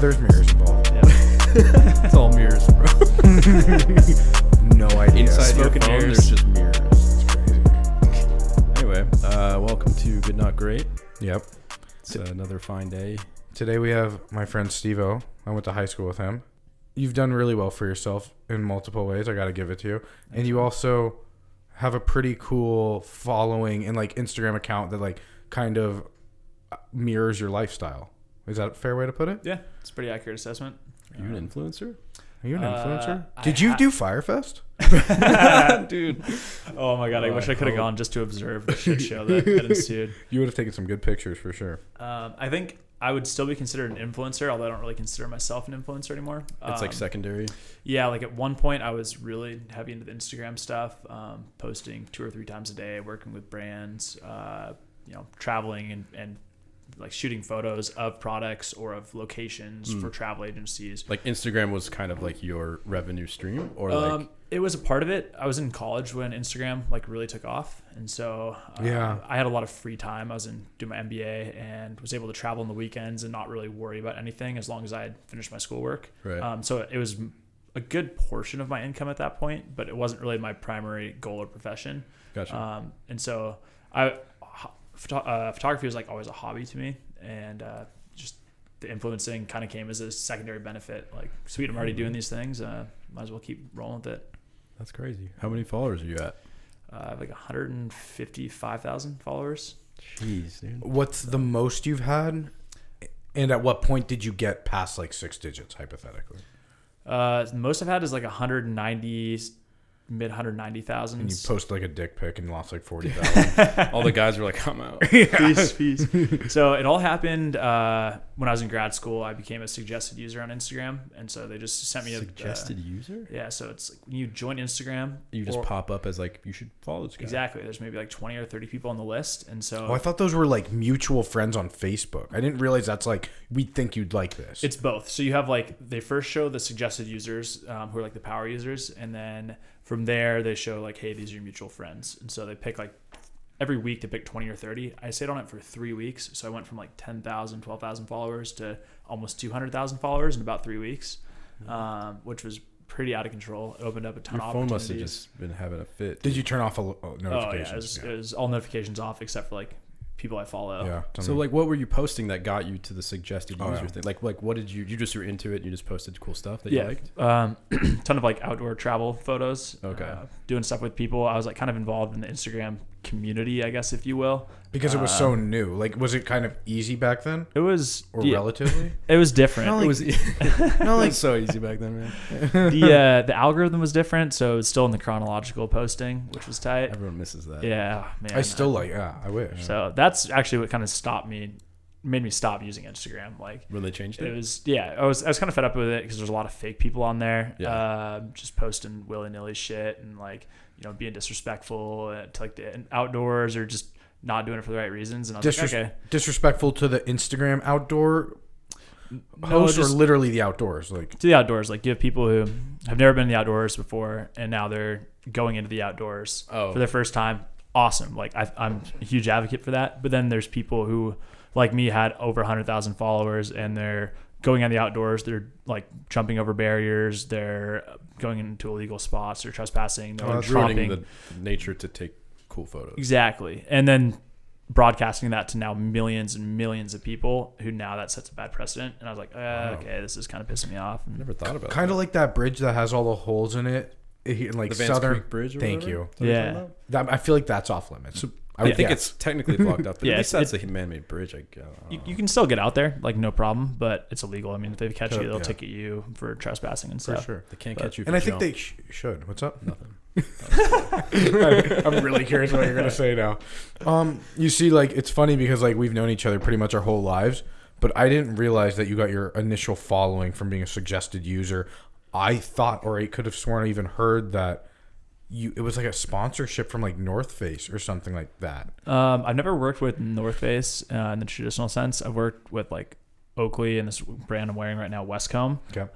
there's mirrors involved. Yeah. It's all mirrors, bro. No idea. Inside your Smoke and phone, mirrors. there's just mirrors. It's crazy. Anyway, welcome to Good Not Great. Yep. It's another fine day. Today we have my friend Steve-O. I went to high school with him. You've done really well for yourself in multiple ways. I got to give it to you. And you also have a pretty cool following and like Instagram account that like kind of mirrors your lifestyle. Is that a fair way to put it? Yeah, it's a pretty accurate assessment. Are you an influencer? Are you an influencer? I Did you do Firefest? Dude. Oh my god, I wish I could have gone just to observe the shit show that ensued. You would have taken some good pictures for sure. I think I would still be considered an influencer, although I don't really consider myself an influencer anymore. It's like secondary. Yeah, like at one point I was really heavy into the Instagram stuff, posting 2 or 3 times a day, working with brands, traveling and like shooting photos of products or of locations for travel agencies. Like Instagram was kind of like your revenue stream, or like it was a part of it. I was in college when Instagram like really took off, and so I had a lot of free time. I was doing my MBA and was able to travel on the weekends and not really worry about anything as long as I had finished my schoolwork. Right. So it was a good portion of my income at that point, but it wasn't really my primary goal or profession. Gotcha. And so photography was like always a hobby to me, and just the influencing kind of came as a secondary benefit. Like, sweet, I'm already doing these things. Might as well keep rolling with it. That's crazy. How many followers are you at? I have like 155,000 followers. Jeez, dude. What's the most you've had? And at what point did you get past like 6 digits, hypothetically? The most I've had is like 190, mid 190,000. And you post like a dick pic and lost like 40,000. All the guys were like, I'm out. Peace. So it all happened when I was in grad school. I became a suggested user on Instagram, and so they just sent me a Suggested user? Yeah, so it's like when you join Instagram, You just pop up as like, you should follow this guy. Exactly. There's maybe like 20 or 30 people on the list, and so I thought those were like mutual friends on Facebook. I didn't realize that's like, we think you'd like this. it's both. So you have like, they first show the suggested users who are like the power users, and then from there they show like, hey, these are your mutual friends. And so they pick like every week to pick 20 or 30. I stayed on it for 3 weeks, so I went from like 10,000, 12,000 followers to almost 200,000 followers in about 3 weeks, which was pretty out of control. It opened up a ton Your of phone opportunities. must have just been having a fit. Did you turn off notifications? Oh yeah, it was all notifications off except for like people I follow. Yeah. So like, what were you posting that got you to the suggested Oh, user yeah. thing? Like what did you just were into it and you just posted cool stuff that you liked? Ton of like outdoor travel photos. Okay. Doing stuff with people. I was like kind of involved in the Instagram community, I guess, if you will. Because it was so new. Like, was it kind of easy back then? It was Or relatively? It was different. No, like- It was No, like, so easy back then, man. the algorithm was different, so it was still in the chronological posting, which was tight. Everyone misses that. Yeah, man. I still like, I wish. So that's actually what kind of made me stop using Instagram. Like, When they changed it? it was, I was kind of fed up with it because there's a lot of fake people on there, Yeah. just posting willy-nilly shit and like, being disrespectful to like the outdoors or just not doing it for the right reasons. And I was like, okay. Disrespectful to the Instagram outdoor No, host, or just literally the outdoors? Like, to the outdoors. Like, you have people who have never been in the outdoors before and now they're going into the outdoors for their first time. Awesome. Like, I'm a huge advocate for that. But then there's people who, like me, had over 100,000 followers and they're going on the outdoors. They're like jumping over barriers. They're going into illegal spots. They're trespassing. They're ruining dropping the nature to take cool photos. Exactly. And then broadcasting that to now millions and millions of people who now that sets a bad precedent. And I was like, okay, this is kind of pissing me off. I never thought about kind that. of like that bridge that has all the holes in it. Like The Vance Southern Creek Bridge or Thank whatever? you. Is that what you're Yeah. talking about? I feel like that's off limits. I think it's technically blocked up, but Yeah, at least that's a man-made bridge. You can still get out there, like no problem, but it's illegal. I mean, if they catch you, they'll Yeah. ticket you for trespassing and for stuff. sure. They can't catch you. And for I think jump. they should. What's up? Nothing. I'm really curious what you're gonna say now. You see, like, it's funny because like we've known each other pretty much our whole lives, but I didn't realize that you got your initial following from being a suggested user. I thought, or I could have sworn I even heard that it was like a sponsorship from like North Face or something like that. I've never worked with North Face in the traditional sense. I've worked with like Oakley and this brand I'm wearing right now, Westcomb. Okay.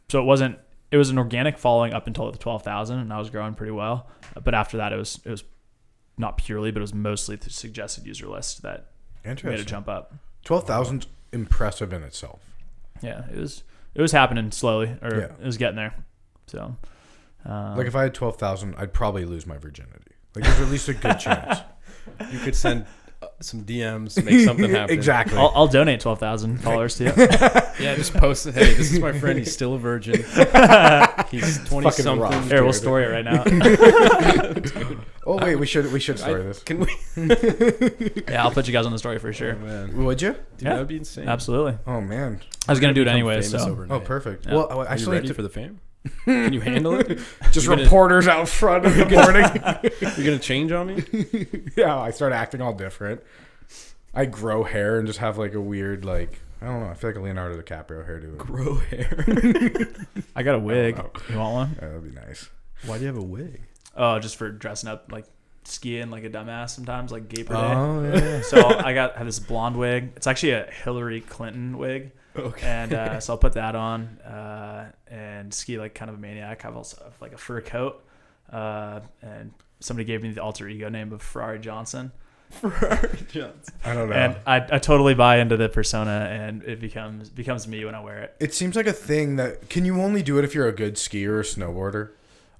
So it was an organic following up until the 12,000, and I was growing pretty well. But after that, it was not purely, but it was mostly the suggested user list that made it jump up. 12,000's impressive in itself. Yeah, it was happening slowly, or Yeah. it was getting there. So, Like if I had 12,000, I'd probably lose my virginity. Like there's at least a good chance. You could send some DMs, make something happen. Exactly. I'll donate 12,000 followers to you. Yeah, just post it. Hey, this is my friend. He's still a virgin. He's 20 Fucking something. rough. Here, we'll Dude. story it right now. Oh wait, we should story this. Can we? Yeah, I'll put you guys on the story for Oh, sure. man. Would you? Dude, Yeah. that would be insane. Absolutely. Oh man. I was gonna do it Become anyway. famous So overnight. Oh perfect. Yeah. Well, I Are you still need ready to for the fame? Can you handle it? just You're gonna- reporters out front in the morning. You're gonna change on me? Yeah, I start acting all different. I grow hair and just have like a weird like I don't know. I feel like a Leonardo DiCaprio hairdo. Grow hair. I got a wig. know. You want one? Yeah, that'd be nice. Why do you have a wig? Oh, just for dressing up like skiing like a dumbass sometimes, like Gaper Day. Oh yeah. So I have this blonde wig. It's actually a Hillary Clinton wig. Okay. And so I'll put that on and ski like kind of a maniac. I also have like a fur coat. And somebody gave me the alter ego name of Ferrari Johnson. I don't know. And I totally buy into the persona, and it becomes me when I wear it. It seems like a thing that can you only do it if you're a good skier or snowboarder?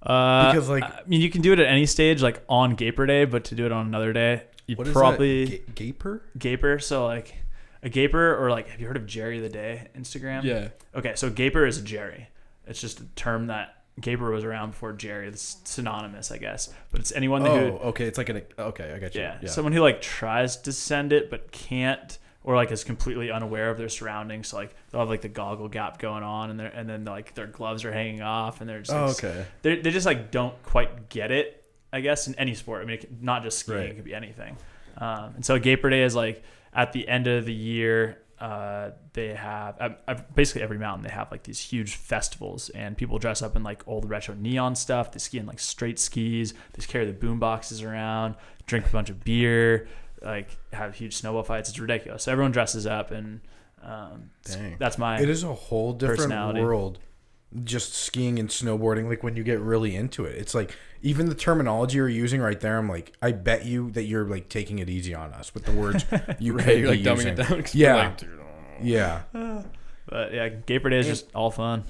Because, like- I mean, you can do it at any stage, like on Gaper Day, but to do it on another day, you What is probably that? Gaper? Gaper. So like a Gaper, or like, have you heard of Jerry the Day Instagram? Yeah. Okay, so Gaper is a Jerry. It's just a term that Gaper was around before Jerry. It's synonymous, I guess. But it's anyone who okay. It's like okay, I got you. yeah, someone who like tries to send it but can't, or like is completely unaware of their surroundings. So like they'll have like the goggle gap going on, and then like their gloves are hanging off, and they're just like, okay. they just like don't quite get it. I guess in any sport. I mean, not just skiing; Right. it could be anything. And so Gaper Day is like at the end of the year. They have basically every mountain they have like these huge festivals, and people dress up in like old retro neon stuff. They ski in like straight skis. They carry the boom boxes around, drink a bunch of beer, like have huge snowball fights. It's ridiculous. So everyone dresses up, and Dang. that's my It is a whole different personality. world. Just skiing and snowboarding, like when you get really into it, it's like even the terminology you're using right there. I'm like, I bet you that you're like taking it easy on us with the words you Right, could you're like be dumbing using. it down. 'Cause Yeah. we're like, dude, oh. Yeah, But yeah, Gaper Day is just all fun.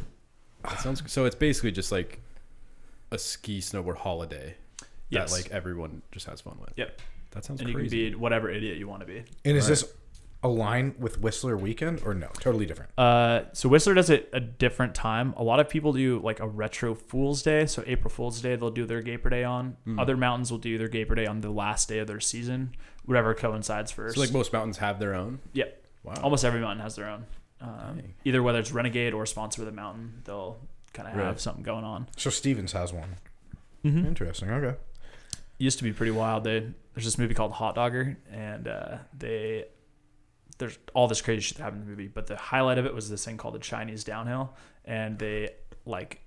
That sounds so. It's basically just like a ski snowboard holiday. Yes. That like everyone just has fun with. Yep. That sounds And you crazy. can be whatever idiot you want to be. and is Right. this align with Whistler Weekend or no? Totally different. So Whistler does it a different time. A lot of people do like a retro Fool's Day. So April Fool's Day, they'll do their Gaper Day on. Other mountains will do their Gaper Day on the last day of their season, whatever coincides first. So like most mountains have their own. Yep. Wow. Almost every mountain has their own. Dang. Either whether it's Renegade or Sponsor of the Mountain, they'll kind of have Right. something going on. So Stevens has one. Mm-hmm. Interesting. Okay. Used to be pretty wild. There's this movie called Hot Dogger, and there's all this crazy shit that happened in the movie, but the highlight of it was this thing called the Chinese downhill, and they like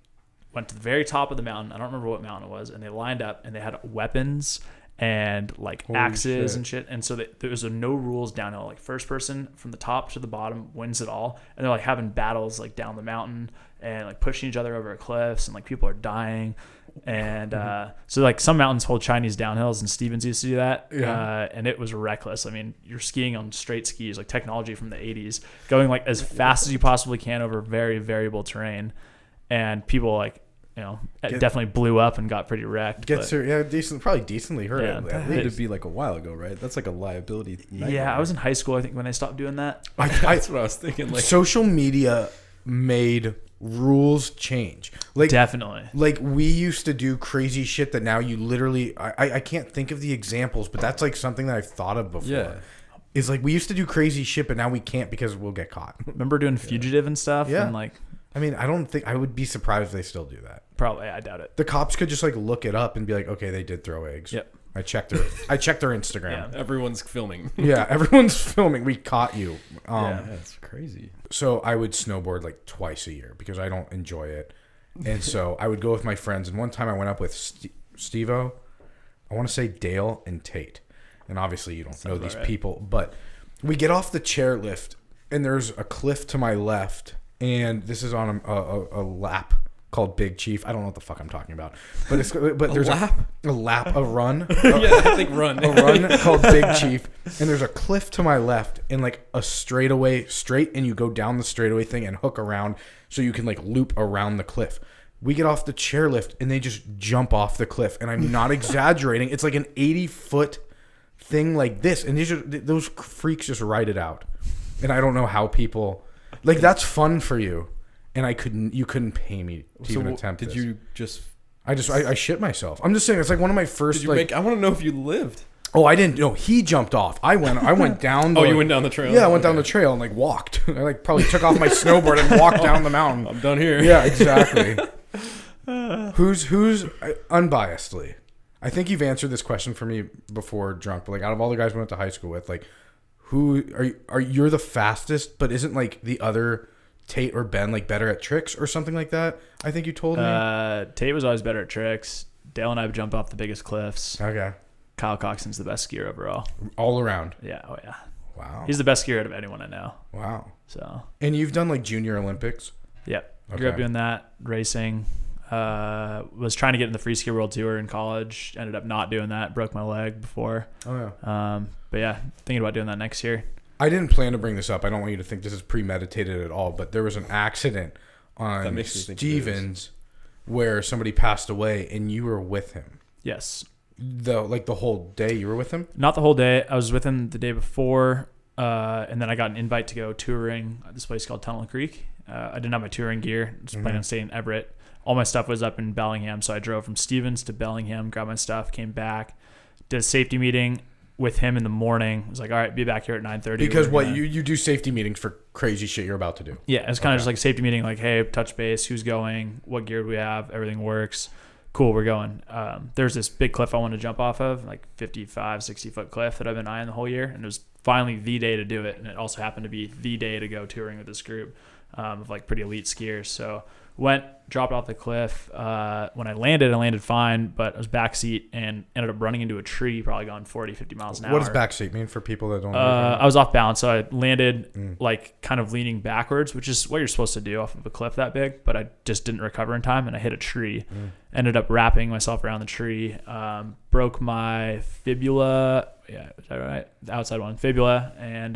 went to the very top of the mountain. I don't remember what mountain it was, and they lined up and they had weapons and like Holy axes shit. and shit. And so there was a no rules downhill, like first person from the top to the bottom wins it all. And they're like having battles like down the mountain and like pushing each other over cliffs, and like people are dying. And so like some mountains hold Chinese downhills, and Stevens used to do that. Yeah. And it was reckless. I mean, you're skiing on straight skis, like technology from the 80s, going like as fast as you possibly can over very variable terrain. And people like, you know, definitely blew up and got pretty wrecked. Gets her, probably decently hurt. Yeah, at That least. had to be like a while ago, right? That's like a liability. Nightmare. Yeah, I was in high school, I think, when they stopped doing that. That's what I was thinking. Like, Social media made rules change. Like Definitely. Like we used to do crazy shit that now you literally I can't think of the examples, but that's like something that I've thought of before. yeah. Is like we used to do crazy shit, but now we can't because we'll get caught. Remember doing Fugitive and stuff? Yeah. And like, I mean, I don't think I would be surprised if they still do that. probably, I doubt it. The cops could just like look it up and be like, okay, they did throw eggs. Yep. I checked their Instagram. Everyone's filming. Yeah, everyone's filming. We caught you. Yeah. That's crazy. So I would snowboard like twice a year because I don't enjoy it. And so I would go with my friends. And one time I went up with Steve-O, I want to say Dale and Tate. And obviously you don't know these right. people. But we get off the chairlift and there's a cliff to my left. And this is on a lap called Big Chief. I don't know what the fuck I'm talking about, but there's lap? a run. Yeah, I think run. A run called Big Chief, and there's a cliff to my left and like a straight, and you go down the straightaway thing and hook around so you can like loop around the cliff. We get off the chairlift and they just jump off the cliff, and I'm not exaggerating. It's like an 80-foot thing like this, and those freaks just ride it out. And I don't know how people like that's fun for you, and you couldn't pay me to even attempt. Did this. you just? I shit myself. I'm just saying it's like one of my first. I want to know if you lived. Oh, I didn't. No, he jumped off. I went down. You went down the trail. Yeah, I went down the trail and like walked. I like probably took off my snowboard and walked down the mountain. I'm done here. Yeah, exactly. Who's unbiasedly? I think you've answered this question for me before, drunk. But like, out of all the guys we went to high school with, like, who are you're the fastest? But isn't like the other Tate or Ben like better at tricks or something like that? I think you told me. Tate was always better at tricks. Dale and I would jump off the biggest cliffs. Okay. Kyle Coxon's the best skier overall. All around. Yeah. Oh yeah. Wow. He's the best skier out of anyone I know. Wow. So. And you've done like Junior Olympics. Yep. Okay. Grew up doing that, racing. Was trying to get in the free ski world tour in college. Ended up not doing that. Broke my leg before. Oh yeah. But yeah, thinking about doing that next year. I didn't plan to bring this up. I don't want you to think this is premeditated at all. But there was an accident on Stevens where somebody passed away, and you were with him. Yes. The whole day you were with him? Not the whole day. I was with him the day before, and then I got an invite to go touring at this place called Tunnel Creek. I didn't have my touring gear. I was planning on staying in Everett. All my stuff was up in Bellingham, so I drove from Stevens to Bellingham, grabbed my stuff, came back, did a safety meeting with him in the morning. I was like, all right, be back here at 9:30. Because you do safety meetings for crazy shit you're about to do. Yeah, it's kind of just like a safety meeting, like, hey, touch base, who's going, what gear do we have, everything works. Cool, we're going. There's this big cliff I wanted to jump off of, like 55, 60-foot cliff that I've been eyeing the whole year, and it was finally the day to do it, and it also happened to be the day to go touring with this group of like pretty elite skiers. So dropped off the cliff. When I landed fine, but I was backseat and ended up running into a tree, probably going 40, 50 miles an hour. What does backseat mean for people that don't know? I was off balance, so I landed like kind of leaning backwards, which is what you're supposed to do off of a cliff that big, but I just didn't recover in time, and I hit a tree. Ended up wrapping myself around the tree, broke my fibula. Yeah, is that right? The outside one, fibula, and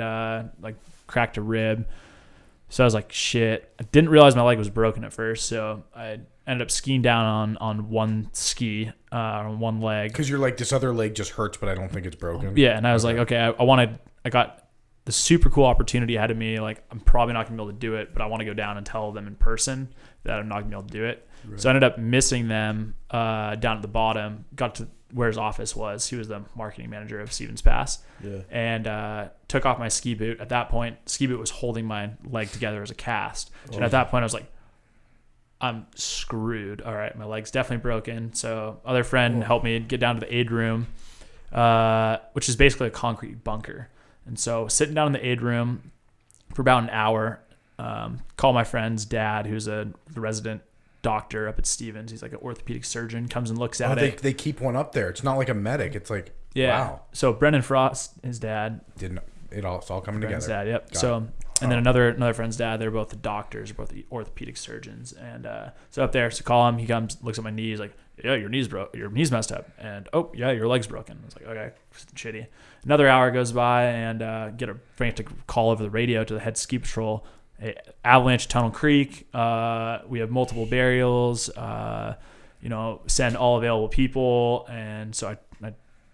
like cracked a rib. So I was like, shit. I didn't realize my leg was broken at first, so I ended up skiing down on one ski, on one leg. Because you're like, this other leg just hurts, but I don't think it's broken. Yeah, and I was like, okay, I got the super cool opportunity ahead of me. Like, I'm probably not going to be able to do it, but I want to go down and tell them in person that I'm not going to be able to do it. Right. So I ended up missing them down at the bottom, got to where his office was. He was the marketing manager of Stevens Pass. Yeah. And took off my ski boot. At that point, ski boot was holding my leg together as a cast. Oh. And at that point, I was like, I'm screwed. All right, my leg's definitely broken. So other friend helped me get down to the aid room, which is basically a concrete bunker. And so sitting down in the aid room for about an hour, call my friend's dad, who's the resident doctor up at Stevens. He's like an orthopedic surgeon, comes and looks at it. They keep one up there. It's not like a medic. It's like, wow. So Brendan Frost, his dad. It's all coming Brendan's together. Dad, yep. And then another friend's dad, they're both the doctors, both the orthopedic surgeons. And so up there, so call him, he comes, looks at my knees, like, yeah, your knee's messed up. And, oh, yeah, your leg's broken. I was like, okay, shitty. Another hour goes by, and get a frantic call over the radio to the head ski patrol. Hey, avalanche Tunnel Creek. We have multiple burials. Send all available people. And so I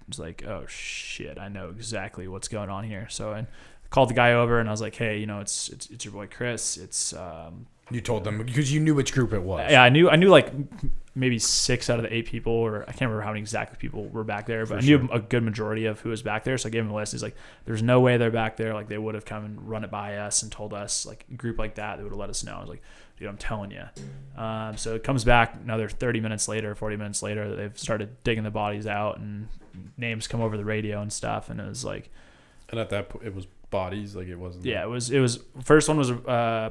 was like, oh shit, I know exactly what's going on here. So I called the guy over and I was like, hey, it's your boy Chris. It's you told them because you knew which group it was. Yeah, I knew like maybe 6 out of the 8 people, or I can't remember how many exactly people were back there, but I knew a good majority of who was back there. So I gave him a list. He's like, there's no way they're back there. Like, they would have come and run it by us and told us, like, a group like that, they would have let us know. I was like, dude, I'm telling you. So it comes back another 30 minutes later, 40 minutes later, that they've started digging the bodies out and names come over the radio and stuff. And it was like, and at that point, it was bodies, like it wasn't. Yeah, it was. First one was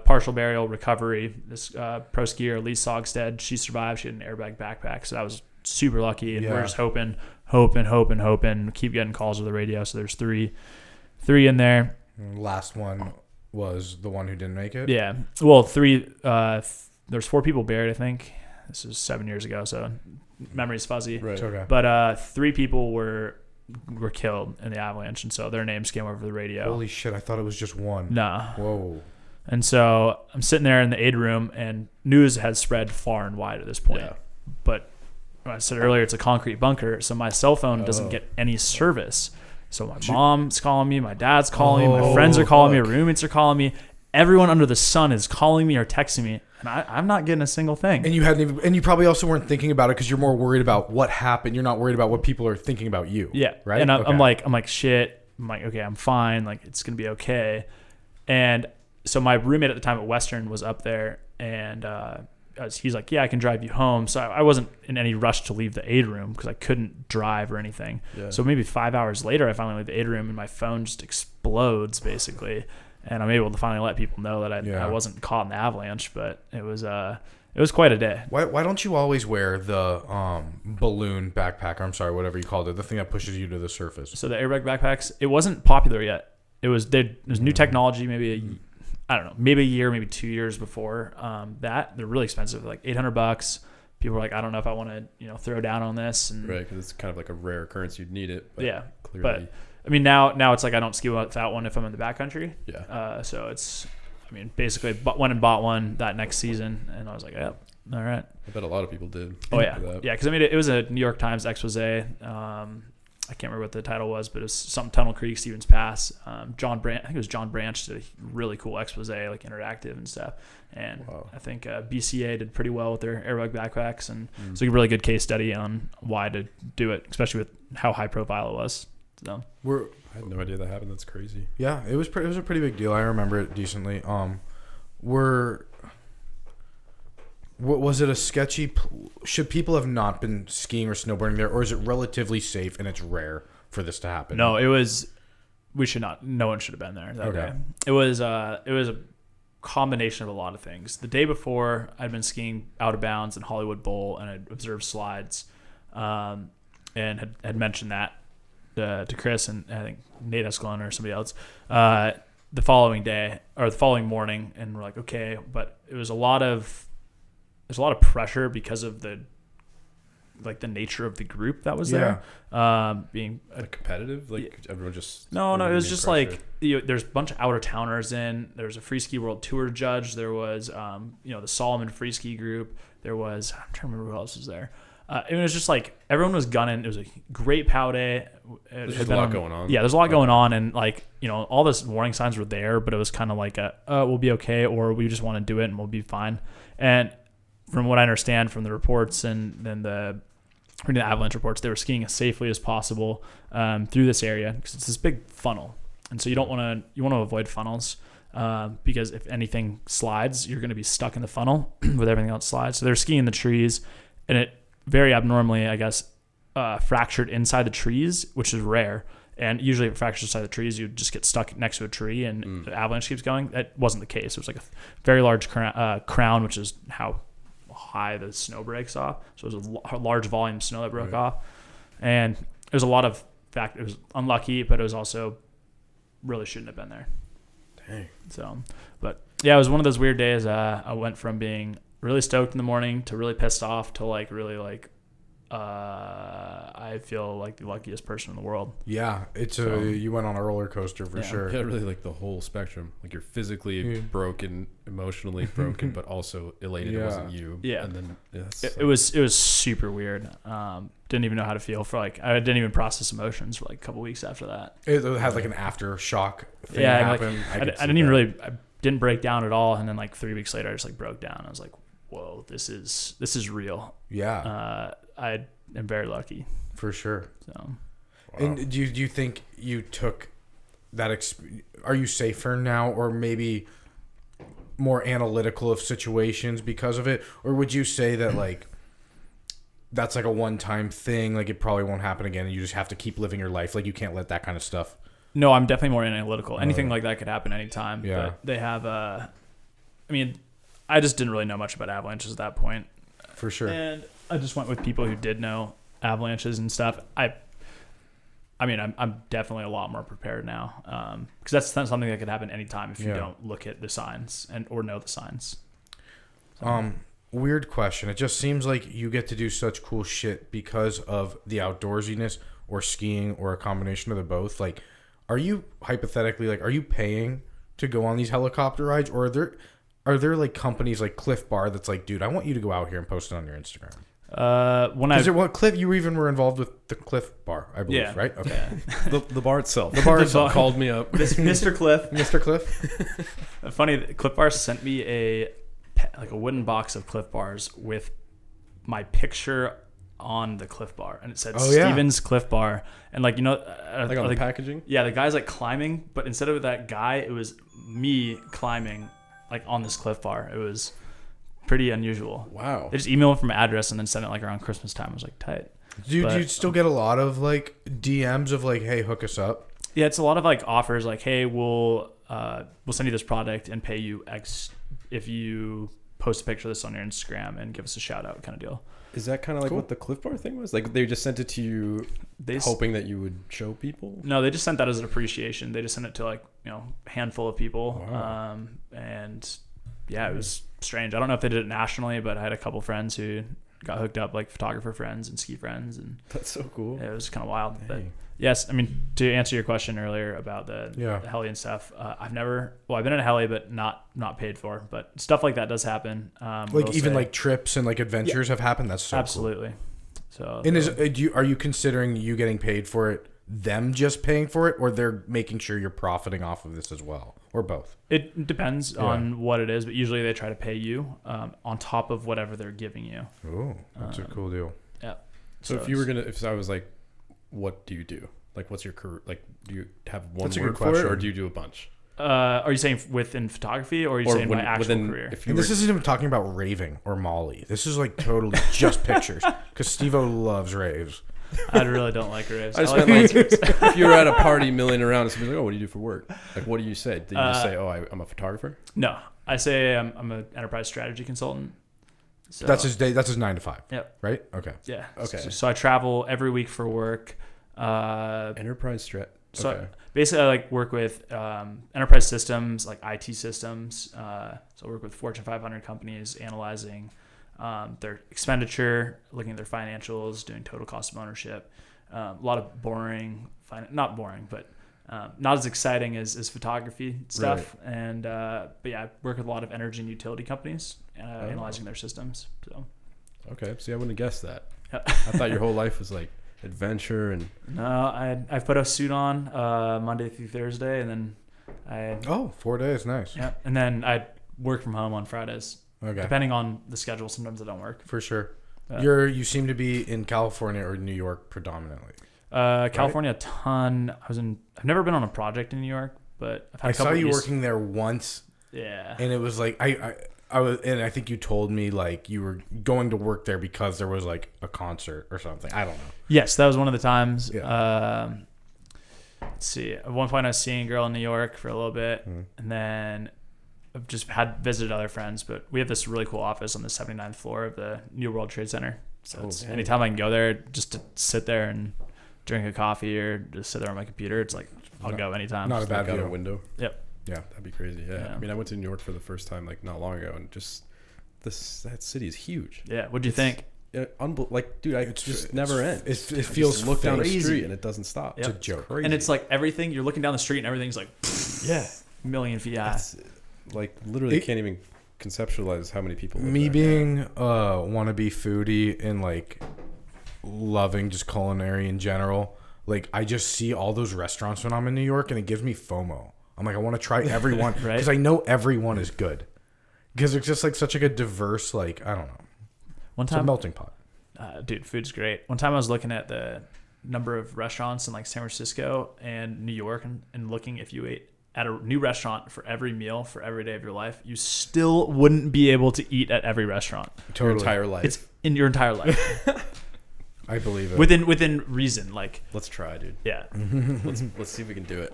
partial burial recovery. This pro skier, Lee Sogstead, she survived. She had an airbag backpack, so that was super lucky. And we're just hoping, keep getting calls over the radio. So there's three in there. Last one was the one who didn't make it. Yeah, well, 3. There's 4 people buried, I think. this was 7 years ago, so memory's fuzzy. Right. It's okay. But 3 people were killed in the avalanche, and so their names came over the radio. Holy shit! I thought it was just one. Nah. Whoa. And so I'm sitting there in the aid room, and news had spread far and wide at this point. Yeah. But I said earlier, it's a concrete bunker, so my cell phone doesn't get any service. So my mom's calling me, my dad's calling me, my friends are calling me, roommates are calling me. Everyone under the sun is calling me or texting me, and I'm not getting a single thing. And you hadn't even, and you probably also weren't thinking about it because you're more worried about what happened. You're not worried about what people are thinking about you. Yeah. Right. And I'm Okay. like, shit. I'm like, okay, I'm fine. Like, it's going to be okay. And so my roommate at the time at Western was up there, and he's like, yeah, I can drive you home. So I wasn't in any rush to leave the aid room because I couldn't drive or anything. Yeah. So maybe 5 hours later, I finally leave the aid room, and my phone just explodes basically. And I'm able to finally let people know that I wasn't caught in the avalanche, but it was quite a day. Why don't you always wear the balloon backpack? I'm sorry, whatever you called it, the thing that pushes you to the surface. So the airbag backpacks, it wasn't popular yet. It was new technology, maybe maybe a year, maybe 2 years before that. They're really expensive, like $800. People were like, I don't know if I want to throw down on this. And right, because it's kind of like a rare occurrence. You'd need it. But yeah, clearly. but I mean now it's like I don't ski without one if I'm in the backcountry. Yeah. So it's, I mean, basically went and bought one that next season, and I was like, yep, all right. I bet a lot of people did. Oh yeah, yeah, because I mean it was a New York Times expose. I can't remember what the title was, but it was some Tunnel Creek, Stevens Pass. John Branch, I think it was John Branch, did a really cool expose, like interactive and stuff. And I think BCA did pretty well with their airbag backpacks, and it's like a really good case study on why to do it, especially with how high profile it was. So I had no idea that happened. That's crazy. Yeah, it was it was a pretty big deal. I remember it decently. Was it a sketchy? Should people have not been skiing or snowboarding there, or is it relatively safe and it's rare for this to happen? No, it was. We should not. No one should have been there that day. It was a combination of a lot of things. The day before, I'd been skiing out of bounds in Hollywood Bowl, and I'd observed slides, and had mentioned that to Chris and I think Nate Escalon or somebody else the following day or the following morning, and we're like, okay, but it was a lot of. There's a lot of pressure because of the nature of the group that was there. Being competitive, everyone just no, it was just pressure. There's a bunch of outer towners in. There's a Free Ski World Tour judge. There was the Solomon Free Ski group. There was, I'm trying to remember who else was there. It was just like everyone was gunning. It was a great POW day. There's a lot going on. Yeah, there's a lot going on, and all this warning signs were there, but it was kind of like we'll be okay, or we just want to do it and we'll be fine. And from what I understand from the reports and then the avalanche reports, they were skiing as safely as possible through this area because it's this big funnel, and so you want to avoid funnels because if anything slides, you're going to be stuck in the funnel with everything else slides. So they're skiing the trees, and it very abnormally, I guess, fractured inside the trees, which is rare. And usually if it fractures inside the trees, you just get stuck next to a tree and the avalanche keeps going. That wasn't the case. It was like a very large crown, which is how high the snow breaks off. So it was a large volume of snow that broke off. And there's a lot of fact. It was unlucky, but it was also really shouldn't have been there. Dang. So, but yeah, it was one of those weird days. I went from being really stoked in the morning to really pissed off to I feel like the luckiest person in the world. Yeah, you went on a roller coaster for sure. Yeah, really like the whole spectrum. Like you're physically broken, emotionally broken, but also elated it wasn't you. Yeah. And then it was super weird. Didn't even know how to feel for I didn't even process emotions for a couple weeks after that. It had like an aftershock thing happen. I didn't break down at all, and then 3 weeks later I just broke down. I was like, whoa, this is real. Yeah. I am very lucky. For sure. So, wow. And do you think you took that? Are you safer now, or maybe more analytical of situations because of it, or would you say that that's a one-time thing? It probably won't happen again, and you just have to keep living your life. You can't let that kind of stuff. No, I'm definitely more analytical. Anything like that could happen anytime. Yeah. But they have I just didn't really know much about avalanches at that point. For sure. And I just went with people who did know avalanches and stuff. I'm definitely a lot more prepared now because that's something that could happen anytime if you don't look at the signs or know the signs. So. weird question. It just seems like you get to do such cool shit because of the outdoorsiness or skiing or a combination of the both. Like, are you hypothetically like, are you paying to go on these helicopter rides, or are there like companies like Cliff Bar that's like, dude, I want you to go out here and post it on your Instagram? Cliff, you even were involved with the Cliff Bar, I believe, yeah, right? Okay. Yeah. The bar itself. The bar itself called me up. Mr. Cliff. Mr. Cliff. Funny, Cliff Bar sent me a wooden box of Cliff Bars with my picture on the Cliff Bar, and it said Stevens Cliff Bar, and like, you know, like on the packaging. Yeah, the guy's like climbing, but instead of that guy, it was me climbing like on this Cliff Bar. It was pretty unusual. Wow. They just emailed from an address and then sent it like around Christmas time. I was like, tight. Do you still get a lot of like DMs of like, hey, hook us up? Yeah, it's a lot of like offers like, hey, we'll send you this product and pay you X if you post a picture of this on your Instagram and give us a shout out kind of deal. Is that kind of like what the Cliff Bar thing was? Like they just sent it to you hoping that you would show people? No, they just sent that as an appreciation. They just sent it to like, you know, a handful of people. Wow. And yeah, it was strange. I don't know if they did it nationally, but I had a couple friends who got hooked up, like photographer friends and ski friends, and that's so cool. Yeah, it was kind of wild. Dang. But yes, I mean, to answer your question earlier about the heli and stuff, I've been in a heli, but not paid for. But stuff like that does happen. Like even like trips and like adventures have happened. That's so absolutely. Cool. So and are you considering you getting paid for it? Them just paying for it, or they're making sure you're profiting off of this as well, or both? It depends on what it is, but usually they try to pay you on top of whatever they're giving you. Oh, that's a cool deal. Yeah. So if I was like, what do you do? Like, what's your career? Like, do you have one word for it, or do you do a bunch? Are you saying within photography, or are you saying my actual career? This isn't even talking about raving or Molly. This is like totally just pictures, because Steve-O loves raves. I really don't like raves. I like if you were at a party milling around and somebody's like, oh, what do you do for work? Like, what do you say? Did you just say, oh, I'm a photographer? No, I say I'm an enterprise strategy consultant. So, that's his day. That's his 9 to 5. Yep. Right. Okay. Yeah. Okay. So I travel every week for work. Enterprise strat. Okay. So basically, I like work with enterprise systems, like IT systems. So I work with Fortune 500 companies, analyzing their expenditure, looking at their financials, doing total cost of ownership. A lot of boring, not boring, but not as exciting as photography stuff. Right. And but yeah, I work with a lot of energy and utility companies, analyzing their systems. So okay, see, I wouldn't have guessed that. I thought your whole life was like adventure and. No, I put a suit on Monday through Thursday, and then 4 days, nice. Yeah, and then I work from home on Fridays. Okay. Depending on the schedule, sometimes I don't work. For sure. You seem to be in California or New York predominantly. California, a ton. I've never been on a project in New York, but I've had I saw you working there once. Yeah. And it was like I was, and I think you told me like you were going to work there because there was like a concert or something. I don't know. Yes, that was one of the times. Yeah. Let's see. At one point, I was seeing a girl in New York for a little bit, and then I've just visited other friends. But we have this really cool office on the 79th floor of the New World Trade Center. So anytime I can go there, just to sit there and drink a coffee or just sit there on my computer, it's like I'll go anytime. Not a bad deal. Out a window. Yep. Yeah, that'd be crazy. Yeah. I mean, I went to New York for the first time like not long ago, and just that city is huge. Yeah. What'd you think? Like, dude, it just never ends. It feels look down the crazy. street and it doesn't stop. Yep. It's a joke. And it's like everything you're looking down the street and everything's like a million feet high. Like literally can't even conceptualize how many people live me there. Being wannabe foodie and like loving just culinary in general. Like I just see all those restaurants when I'm in New York, and it gives me FOMO. I'm like, I want to try everyone because I know everyone is good. Because it's just like such like a diverse, like I don't know. One time, it's a melting pot. Dude, food's great. One time I was looking at the number of restaurants in like San Francisco and New York, and looking if you ate at a new restaurant for every meal for every day of your life, you still wouldn't be able to eat at every restaurant. Totally. Your entire life. It's in your entire life. I believe it. Within reason, like let's try, dude. Yeah. let's see if we can do it.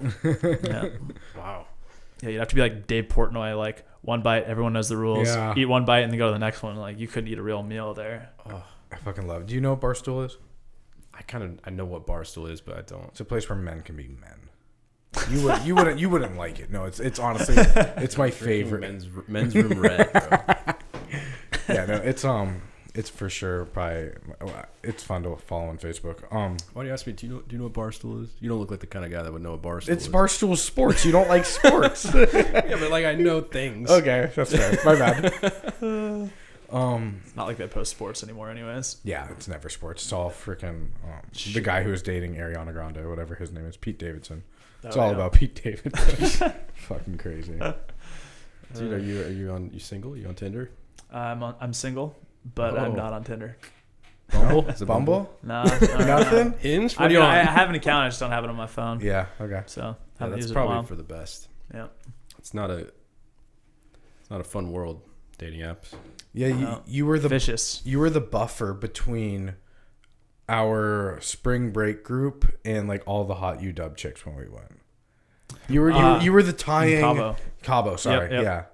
Yeah. Wow. Yeah, you'd have to be like Dave Portnoy, like one bite, everyone knows the rules. Yeah. Eat one bite and then go to the next one. Like you couldn't eat a real meal there. Oh, I fucking love it. Do you know what Barstool is? I know what Barstool is, but I don't. It's a place where men can be men. You wouldn't like it. No, it's honestly it's my favorite. Men's room red, bro. Yeah, no, it's for sure probably it's fun to follow on Facebook. Why do you ask me? Do you know what Barstool is? You don't look like the kind of guy that would know what Barstool is. It's Barstool Sports. You don't like sports. Yeah, but like I know things. Okay, that's fair. My bad. It's not like they post sports anymore, anyways. Yeah, it's never sports. It's all freaking the guy who was dating Ariana Grande, or whatever his name is, Pete Davidson. It's all about Pete Davidson. Fucking crazy. Dude, are you single? Are you on Tinder? I'm single, but I'm not on Tinder. Bumble? Is it Bumble? No, Nothing? Hinge? What I are you mean, on? I have an account. I just don't have it on my phone. Yeah. Okay. So Yeah, that's used it in a probably while. for the best. Yeah. It's not a fun world, dating apps. Yeah, you were the vicious. You were the buffer between our spring break group and like all the hot UW chicks when we went. You were the tying Cabo. Sorry. Yep.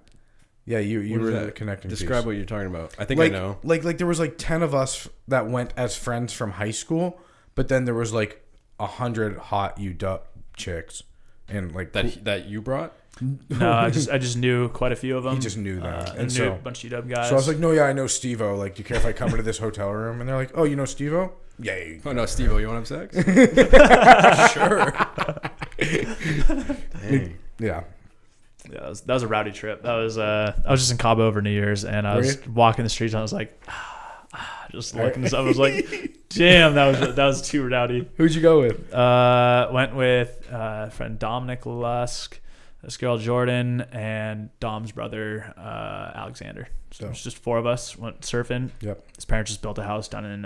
Yeah. You were the connecting. Describe piece. what you're talking about. I think like, I know. Like there was like 10 of us that went as friends from high school, but then there was like 100 hot UW chicks, and like That you brought. No, I just knew quite a few of them. He just knew them, and knew a bunch of UW guys. So I was like, no, yeah, I know Steve-O. Like, do you care if I come into this hotel room? And they're like, oh, you know Steve-O? Yeah. Oh no, Steve-O, you want to have sex? Sure. Dang. Yeah. Yeah, that was a rowdy trip. I was just in Cabo over New Year's, and I was walking the streets, and I was like, just looking this up. I was like, damn, that was too rowdy. Who'd you go with? Went with friend Dominic Lusk, this girl Jordan, and Dom's brother Alexander. So it was just 4 of us. Went surfing. Yep. His parents just built a house down in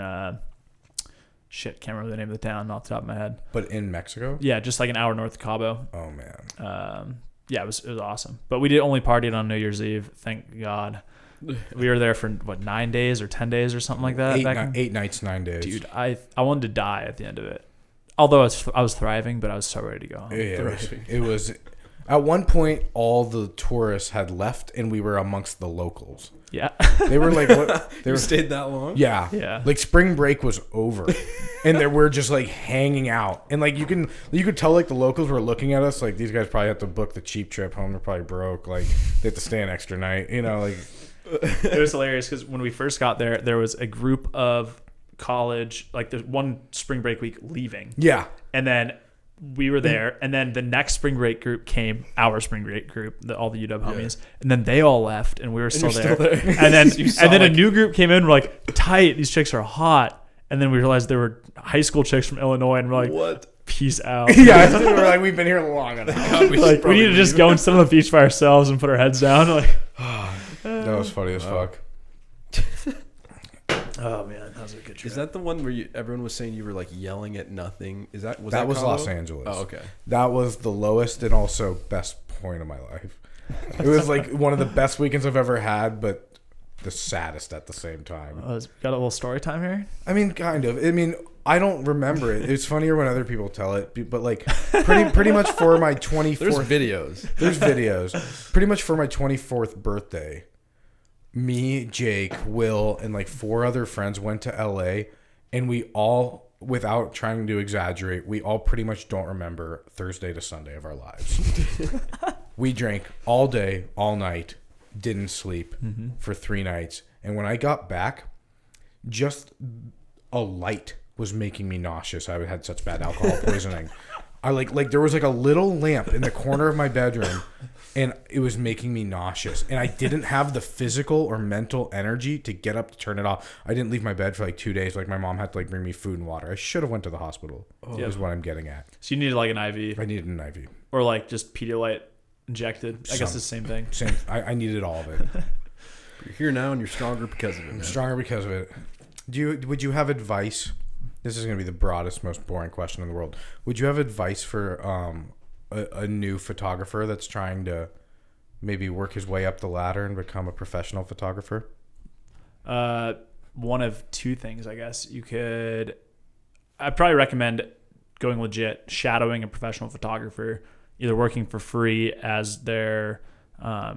can't remember the name of the town off the top of my head. But in Mexico? Yeah, just like an hour north of Cabo. Oh man. Yeah, it was awesome. But we did only partied on New Year's Eve. Thank God. We were there for 9 days or 10 days or something like that. 8 nights, 9 days. Dude, I wanted to die at the end of it. Although I was thriving, but I was so ready to go home. Yeah, it was. At one point, all the tourists had left, and we were amongst the locals. Yeah. They were like, what? They were stayed that long? Yeah. Yeah. Like spring break was over, and we're just like hanging out, and like you could tell like the locals were looking at us like these guys probably have to book the cheap trip home. They're probably broke. Like they have to stay an extra night. Like. It was hilarious because when we first got there was a group of college, like there's one spring break week leaving. Yeah. And then we were there, and then the next spring break group came, our spring break group, all the UW homies, and then they all left, and we were still there. And then a new group came in. We're like, tight, these chicks are hot. And then we realized there were high school chicks from Illinois, and we're like, what? Peace out. Yeah, we were like, we've been here long enough. Like we need to just go and sit on the beach by ourselves and put our heads down. Like, that was funny as fuck. oh man, that was a good trip. Is that the one where everyone was saying you were like yelling at nothing? Was that was Cabo? Los Angeles? Oh, okay. That was the lowest and also best point of my life. It was like one of the best weekends I've ever had, but the saddest at the same time. Got a little story time here? I mean, kind of. I mean, I don't remember it. It's funnier when other people tell it, but like pretty much for my 24th. There's videos. Pretty much for my 24th birthday. Me, Jake, Will, and like 4 other friends went to LA, and we all, without trying to exaggerate, we all pretty much don't remember Thursday to Sunday of our lives. We drank all day, all night, didn't sleep for 3 nights. And when I got back, just a light was making me nauseous. I had such bad alcohol poisoning. I like there was like a little lamp in the corner of my bedroom, and it was making me nauseous. And I didn't have the physical or mental energy to get up to turn it off. I didn't leave my bed for like 2 days. Like my mom had to like bring me food and water. I should have went to the hospital. Is what I'm getting at. So you needed like an IV. I needed an IV. Or like just Pedialyte injected. I guess it's the same thing. Same. I needed all of it. You're here now, and you're stronger because of it. I'm stronger because of it. Would you have advice? This is going to be the broadest, most boring question in the world. Would you have advice for a new photographer that's trying to maybe work his way up the ladder and become a professional photographer? One of 2 things, I guess. I'd probably recommend going legit, shadowing a professional photographer, either working for free as they're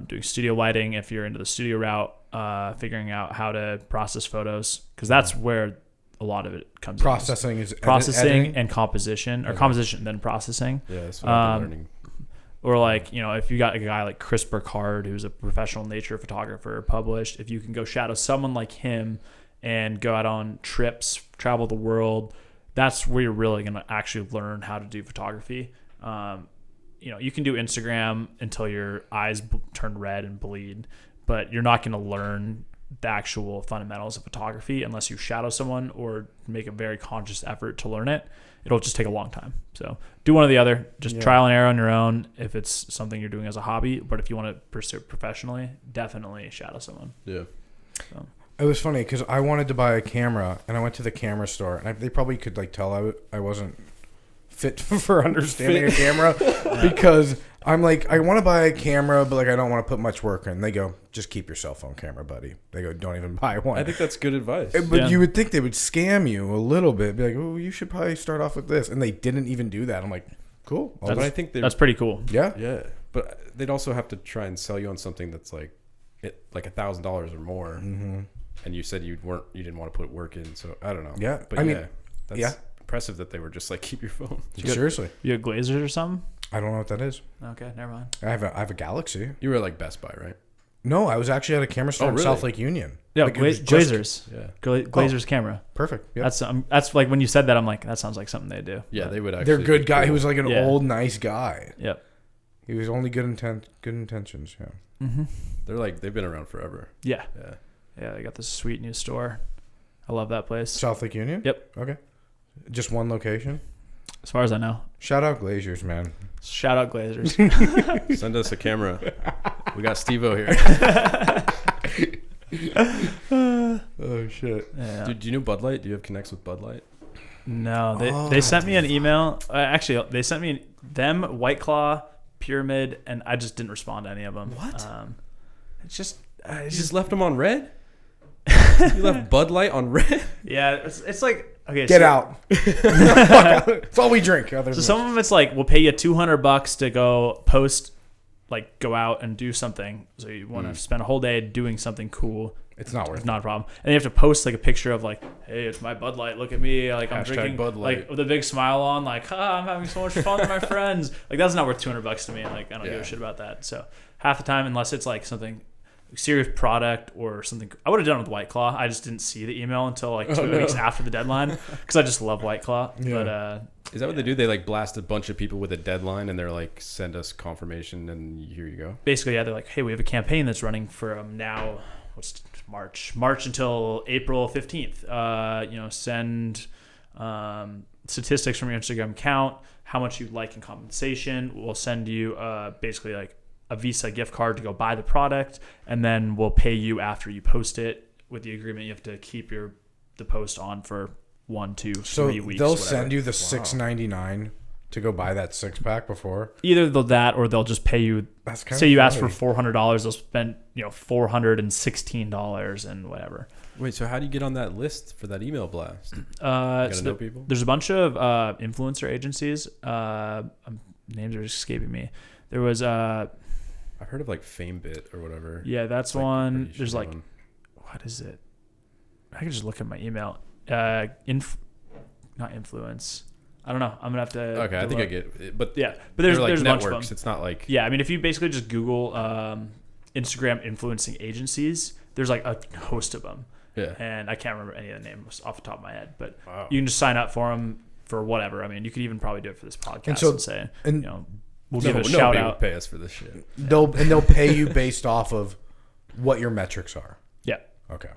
doing studio lighting, if you're into the studio route, figuring out how to process photos, because that's where a lot of it comes processing in. Is processing editing? And composition, or composition then processing. Yeah, that's what I've been learning. Or like, you know, if you got a guy like Chris Burkhardt, who's a professional nature photographer, published, if you can go shadow someone like him and go out on trips, travel the world, that's where you're really going to actually learn how to do photography. You know, you can do Instagram until your eyes turn red and bleed, but you're not going to learn the actual fundamentals of photography unless you shadow someone or make a very conscious effort to learn it. It'll just take a long time. So do one or the other. Just trial and error on your own if it's something you're doing as a hobby. But if you want to pursue it professionally, definitely shadow someone. Yeah. So. It was funny because I wanted to buy a camera, and I went to the camera store, and they probably could like tell I wasn't fit for understanding a camera because I'm like, I want to buy a camera, but like I don't want to put much work in. They go, just keep your cell phone camera, buddy. They go, don't even buy one. I think that's good advice. But you would think they would scam you a little bit, be like, oh, you should probably start off with this, and they didn't even do that. I'm like, cool. But I think that's pretty cool. Yeah. Yeah, but they'd also have to try and sell you on something that's like $1,000 or more. Mm-hmm. And you said you didn't want to put work in, so I don't know. Yeah, but I mean, that's impressive that they were just like, keep your phone. Seriously, You got Glazers or something? I don't know what that is. Okay, never mind. I have a Galaxy. You were at like Best Buy, right? No, I was actually at a camera store in really? South Lake Union. Yeah, Like, it was Glazers. Yeah. Glazers camera. Perfect. Yep. That's like when you said that, I'm like, that sounds like something they do. Yeah, But they would actually. They're good be guy. cool. He was like an Yeah. old, nice guy. Yep. He was only good intentions. Yeah. Mm-hmm. They've been around forever. Yeah. Yeah. Yeah, they got this sweet new store. I love that place. South Lake Union. Yep. Okay. Just one location. As far as I know. Shout out Glaziers, man. Shout out Glazers. Send us a camera. We got Steve-O here. Oh shit. Yeah. Dude, do you know Bud Light? Do you have connects with Bud Light? No, they sent me an email. Actually, they sent me them, White Claw, Pyramid, and I just didn't respond to any of them. What? It's just, You just left them on red? You left Bud Light on red? yeah. It's like, okay, Get so, out. It's all we drink. Other So than some of them, it's like we'll pay you $200 to go post, like go out and do something. So you want to spend a whole day doing something cool. it's not worth It's it. not a problem. And you have to post like a picture of like, hey, it's my Bud Light. Look at me. Like I'm Hashtag drinking Bud Light. like with a big smile on. Like, I'm having so much fun with my friends. Like that's not worth $200 to me. Like I don't give Yeah. a shit about that. So half the time, unless it's like something serious product or something, I would have done it with White Claw. I just didn't see the email until like 2 weeks after the deadline because I just love White Claw. Yeah. But Is that what they do? They like blast a bunch of people with a deadline and they're like, send us confirmation and here you go. basically, yeah, they're like, hey, we have a campaign that's running from now, what's March until April 15th. Send statistics from your Instagram account, how much you'd like in compensation. We'll send you basically like a Visa gift card to go buy the product, and then we'll pay you after you post it. With the agreement, you have to keep the post on for 1, 2, 3 So weeks. they'll whatever. send you the $6.99 to go buy that 6-pack before. Either that or they'll just pay you. That's kind Say of you ask for $400, they'll spend $416 and whatever. Wait, so how do you get on that list for that email blast? You gotta So know people? there's a bunch of influencer agencies. Names are escaping me. There was I've heard of like FameBit or whatever. yeah, that's It's like one. pretty There's like, known. what is it? I can just look at my email. Not influence. I don't know. I'm gonna have to. Okay, I think look. I get it. But Yeah, but there's they're like there's a bunch networks. of them. It's not like Yeah, I mean, if you basically just Google Instagram influencing agencies, there's like a host of them, yeah. and I can't remember any of the names off the top of my head. But Wow. you can just sign up for them for whatever. I mean, you could even probably do it for this podcast and, so- say, and- we'll give it a shout nobody out. would pay us for this shit. They'll pay you based off of what your metrics are. Yeah. Okay.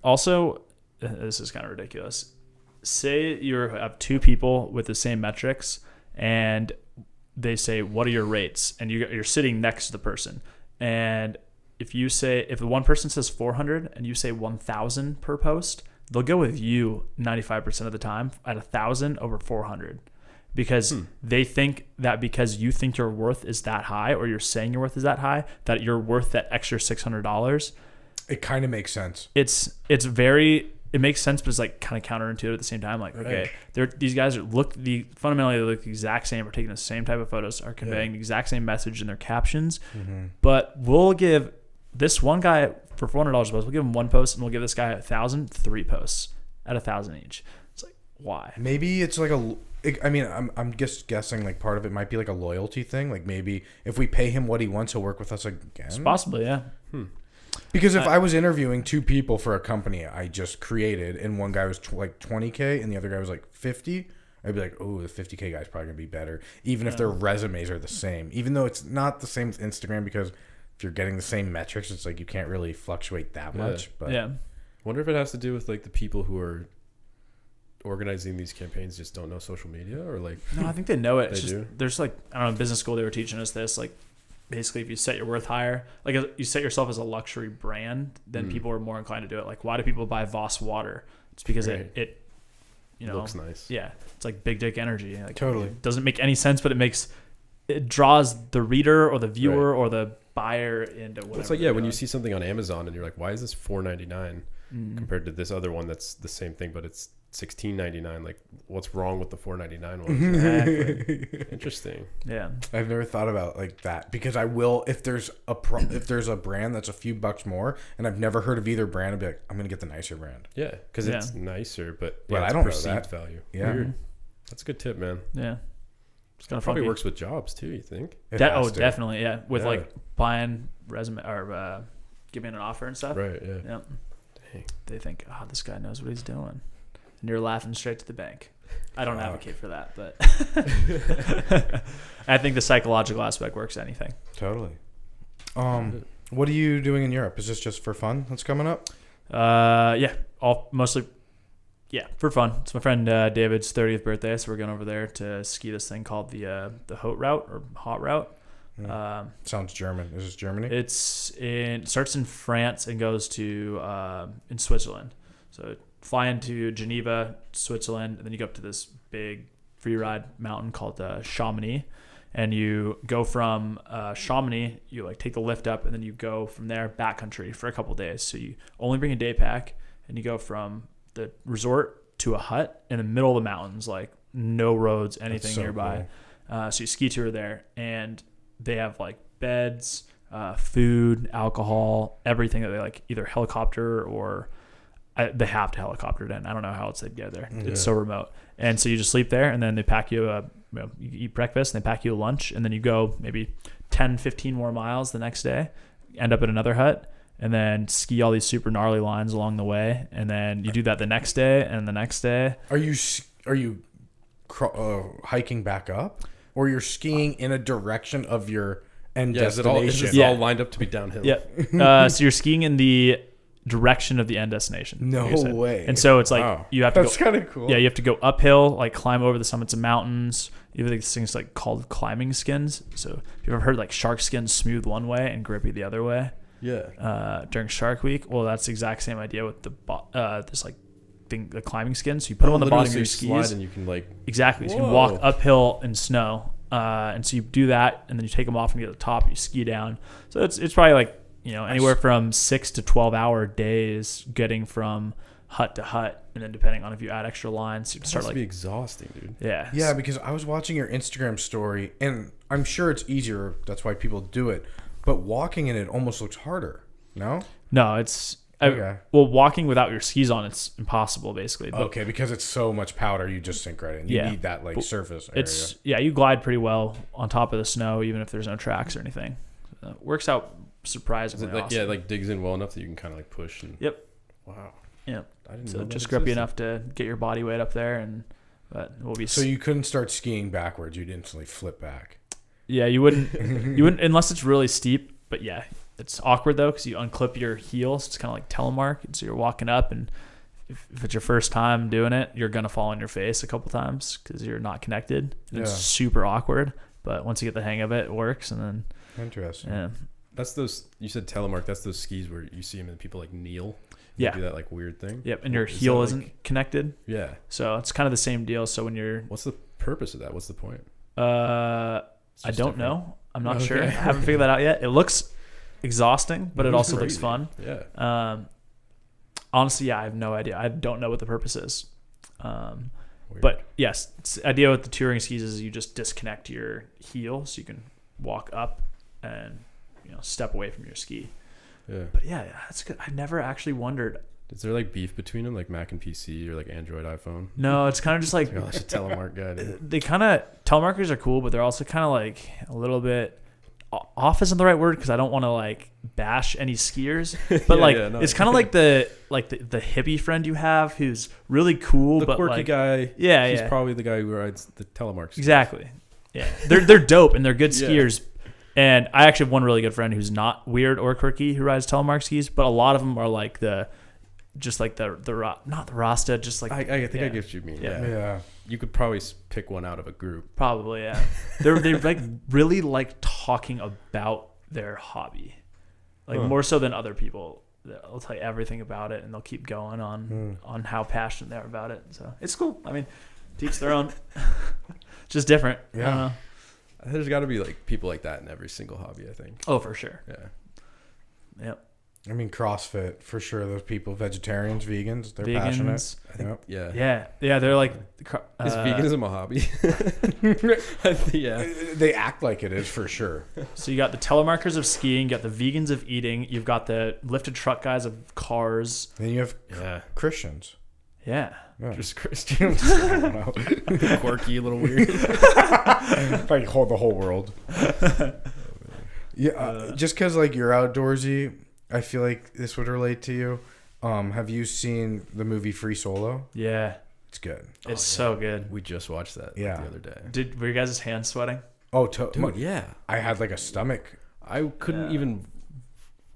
Also, this is kind of ridiculous. Say you have 2 people with the same metrics, and they say, "What are your rates?" And you're sitting next to the person, and if the one person says 400 and you say 1,000 per post, they'll go with you 95% of the time at 1,000 over 400. Because they think that because you think your worth is that high, or you're saying your worth is that high, that you're worth that extra $600. It kind of makes sense. It makes sense, but it's like kind of counterintuitive at the same time. Like, okay, these guys fundamentally they look the exact same, are taking the same type of photos, are conveying the exact same message in their captions, but we'll give this one guy for $400 a post. We'll give him 1 post, and we'll give this guy 1,000, 3 posts at 1,000 each. It's like, why? Maybe it's like I mean, I'm just guessing like part of it might be like a loyalty thing. Like maybe if we pay him what he wants, he'll work with us again. Possibly, yeah. Because if I was interviewing 2 people for a company I just created, and one guy was like 20K and the other guy was like 50, I'd be like, oh, the 50K guy's probably gonna be better, even if their resumes are the same. Even though it's not the same with Instagram, because if you're getting the same metrics, it's like you can't really fluctuate that much. But yeah. Wonder if it has to do with like the people who are organizing these campaigns just don't know social media, or like No, I think they know it. It's They just, do? there's like, I don't know, in business school they were teaching us this, like basically if you set your worth higher, like you set yourself as a luxury brand, then people are more inclined to do it. Like why do people buy Voss water? It's because Right. it you know, looks nice. yeah, it's like big dick energy. Like, Totally. it doesn't make any sense, but it draws the reader or the viewer or the buyer into whatever. It's like, they're when you doing. see something on Amazon and you're like, why is this $4.99 Mm-hmm. compared to this other one that's the same thing but it's $16.99? Like, what's wrong with the $4.99 one? Exactly. Interesting. Yeah. I've never thought about like that, because I will, if there's a brand that's a few bucks more and I've never heard of either brand, I'd be like, I'm gonna get the nicer brand. Yeah, because Yeah. it's nicer, but But I it's don't know perceived that. value. Yeah. Weird. That's a good tip, man. Yeah. It's kind of Probably funky. works with jobs too, you think? It has to. Definitely, yeah. With Yeah. like buying resume or giving an offer and stuff. Right, yeah. Yep. Dang. They think, oh, this guy knows what he's doing, and you're laughing straight to the bank. I don't Fuck. advocate for that, but I think the psychological aspect works anything. Totally. What are you doing in Europe? Is this just for fun that's coming up? Yeah, mostly for fun. It's my friend David's 30th birthday, so we're going over there to ski this thing called the Hot Route or Hot Route. Sounds German. Is this Germany? It starts in France and goes to in Switzerland. So fly into Geneva, Switzerland, and then you go up to this big free ride mountain called Chamonix, and you go from Chamonix. You like take the lift up, and then you go from there backcountry for a couple days. So you only bring a day pack, and you go from the resort to a hut in the middle of the mountains, like no roads, anything so nearby. So you ski tour there, and they have like beds, food, alcohol, everything that they like either helicopter or they have to helicopter it in. I don't know how else they'd get there. Yeah. It's so remote. And so you just sleep there, and then they pack you you eat breakfast, and they pack you a lunch, and then you go maybe 10, 15 more miles the next day, end up at another hut, and then ski all these super gnarly lines along the way. And then you do that the next day and the next day. Are you hiking back up, or you're skiing in a direction of your end destination? Is it all lined up to be downhill? Yeah. So you're skiing in the direction of the end destination. No basically. way. And so it's like Wow. you have to That's go. kind of cool. Yeah, you have to go uphill, like climb over the summits of mountains. You have these things like called climbing skins. So if you've ever heard like shark skins smooth one way and grippy the other way Yeah. during Shark Week, well, that's the exact same idea with the this like thing, the climbing skins. So you put them on the bottom of your slide skis. and you can like. Exactly. So you can Whoa. walk uphill in snow. And so you do that, and then you take them off and you get to the top. You ski down. So it's probably like anywhere from 6 to 12 hour days getting from hut to hut, and then depending on if you add extra lines, you It start must like be exhausting, dude. yeah. Yeah, because I was watching your Instagram story, and I'm sure it's easier. That's why people do it. But walking in it almost looks harder. No? No, it's Okay. well, walking without your skis on, it's impossible basically. But Okay, because it's so much powder, you just sink right in. You Yeah. need that like But surface area. it's you glide pretty well on top of the snow, even if there's no tracks or anything. Works out Is surprisingly it like, awesome. yeah, like digs in well enough that you can kind of like push and. Yep. Wow. Yeah. I didn't So know that just grippy existed. enough to get your body weight up there, but it will be. So you couldn't start skiing backwards. You'd instantly flip back. Yeah, you wouldn't unless it's really steep. But yeah, it's awkward though because you unclip your heels. It's kind of like telemark, and so you're walking up, and if it's your first time doing it, you're gonna fall on your face a couple times because you're not connected. And It's Yeah. super awkward, but once you get the hang of it, it works. And then Interesting. yeah, That's those. You said telemark. That's those skis where you see them and people like kneel. Yeah. Do that like weird thing. yep, and your Is heel that, isn't like- connected, Yeah. so it's kind of the same deal. So when you're What's the purpose of that? What's the point? I It's just don't different. know. I'm not Okay. sure. I haven't figured that out yet. It looks exhausting, but it also looks Crazy. fun. Yeah. Honestly, yeah, I have no idea. I don't know what the purpose is. Weird. But yes, the idea with the touring skis is you just disconnect your heel so you can walk up and step away from your ski. Yeah. But yeah, that's good. I never actually wondered. Is there like beef between them, like Mac and PC or like Android, iPhone? No, it's kind of just like You're like a telemark guy. Dude. they kind of telemarketers are cool, but they're also kind of like a little bit off isn't the right word because I don't want to like bash any skiers, but it's kind of like the hippie friend you have who's really cool, The but quirky like guy. yeah, he's probably the guy who rides the telemark. Exactly. Yeah, they're dope and they're good skiers. And I actually have one really good friend who's not weird or quirky who rides telemark skis, but a lot of them are like not the Rasta, just like I think I get what you mean. Yeah. You could probably pick one out of a group. probably yeah. They're like really like talking about their hobby, like more so than other people. They'll tell you everything about it and they'll keep going on how passionate they are about it. So it's cool. I mean, to each their own. Just different. Yeah. I don't know. There's got to be like people like that in every single hobby, I think. Oh, for sure. Yeah. Yep. I mean, CrossFit for sure. Those people, vegetarians, vegans, they're passionate. I think, Yep. Yeah. They're like. Is veganism a hobby? Yeah. They act like it is for sure. So you got the telemarketers of skiing, you got the vegans of eating, you've got the lifted truck guys of cars. Then you have Yeah. Christians. Yeah. Yeah. Just Christians. I don't know. Quirky, a little weird. Like hold the whole world. Yeah, just because like you're outdoorsy, I feel like this would relate to you. Have you seen the movie Free Solo? Yeah. It's good. It's so good. We just watched that Yeah. the other day. Were you guys' hands sweating? Oh, Dude, yeah. I had like a stomach. I couldn't even.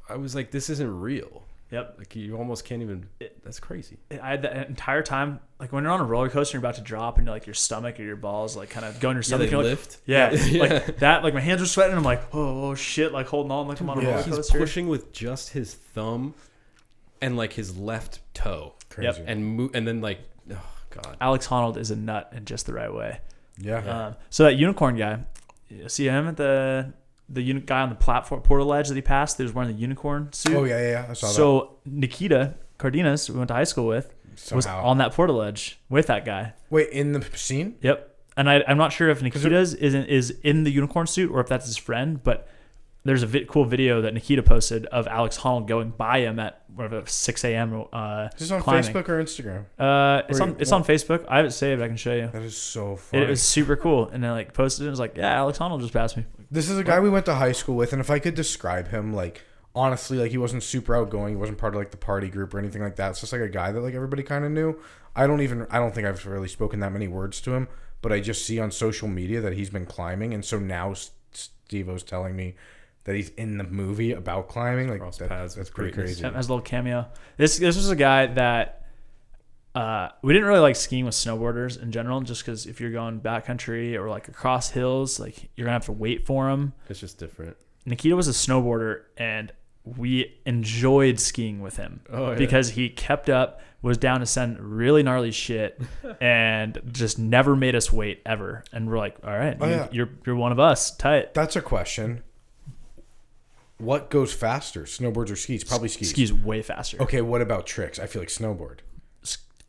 I was like, this isn't real. Yep. Like you almost can't even. That's crazy. I had that entire time, like when you're on a roller coaster, you're about to drop, and like your stomach or your balls like kind of go in your stomach. they you're lift. Like, Yeah. like that. Like my hands are sweating, and I'm like, oh shit, like holding on, like I'm on a roller He's coaster. pushing with just his thumb, and like his left toe, Crazy. Yep. and then like, oh god. Alex Honnold is a nut in just the right way. Yeah. So that unicorn guy, you see him at the guy on the platform portal ledge that he passed. He was wearing the unicorn suit. Oh yeah. I saw that. So Nikita Cardenas, we went to high school with, was Somehow. on that portal ledge with that guy. Wait, in the scene? Yep. And I'm not sure if Nikita's is in the unicorn suit or if that's his friend, but there's a cool video that Nikita posted of Alex Honnold going by him at whatever 6 a.m. Is this on climbing. Facebook or Instagram? It's on Facebook. I have it saved. I can show you. That is so funny. It was super cool. And then like posted it. It was like, yeah, Alex Honnold just passed me. This is a guy we went to high school with, and if I could describe him, like honestly, like he wasn't super outgoing. He wasn't part of like the party group or anything like that. It's just like a guy that like everybody kind of knew. I don't think I've really spoken that many words to him, but I just see on social media that he's been climbing, and so now Steve-O's telling me that he's in the movie about climbing. Like that's pretty crazy. Has a little cameo. This was a guy that we didn't really like skiing with snowboarders in general, just because if you're going backcountry or like across hills, like you're gonna have to wait for him. It's just different. Nikita was a snowboarder, and we enjoyed skiing with him because he kept up, was down to send really gnarly shit, and just never made us wait ever. And we're like, all right, you're one of us. Tight. That's a question. What goes faster, snowboards or skis? Probably skis. Skis way faster. Okay, what about tricks? I feel like snowboard.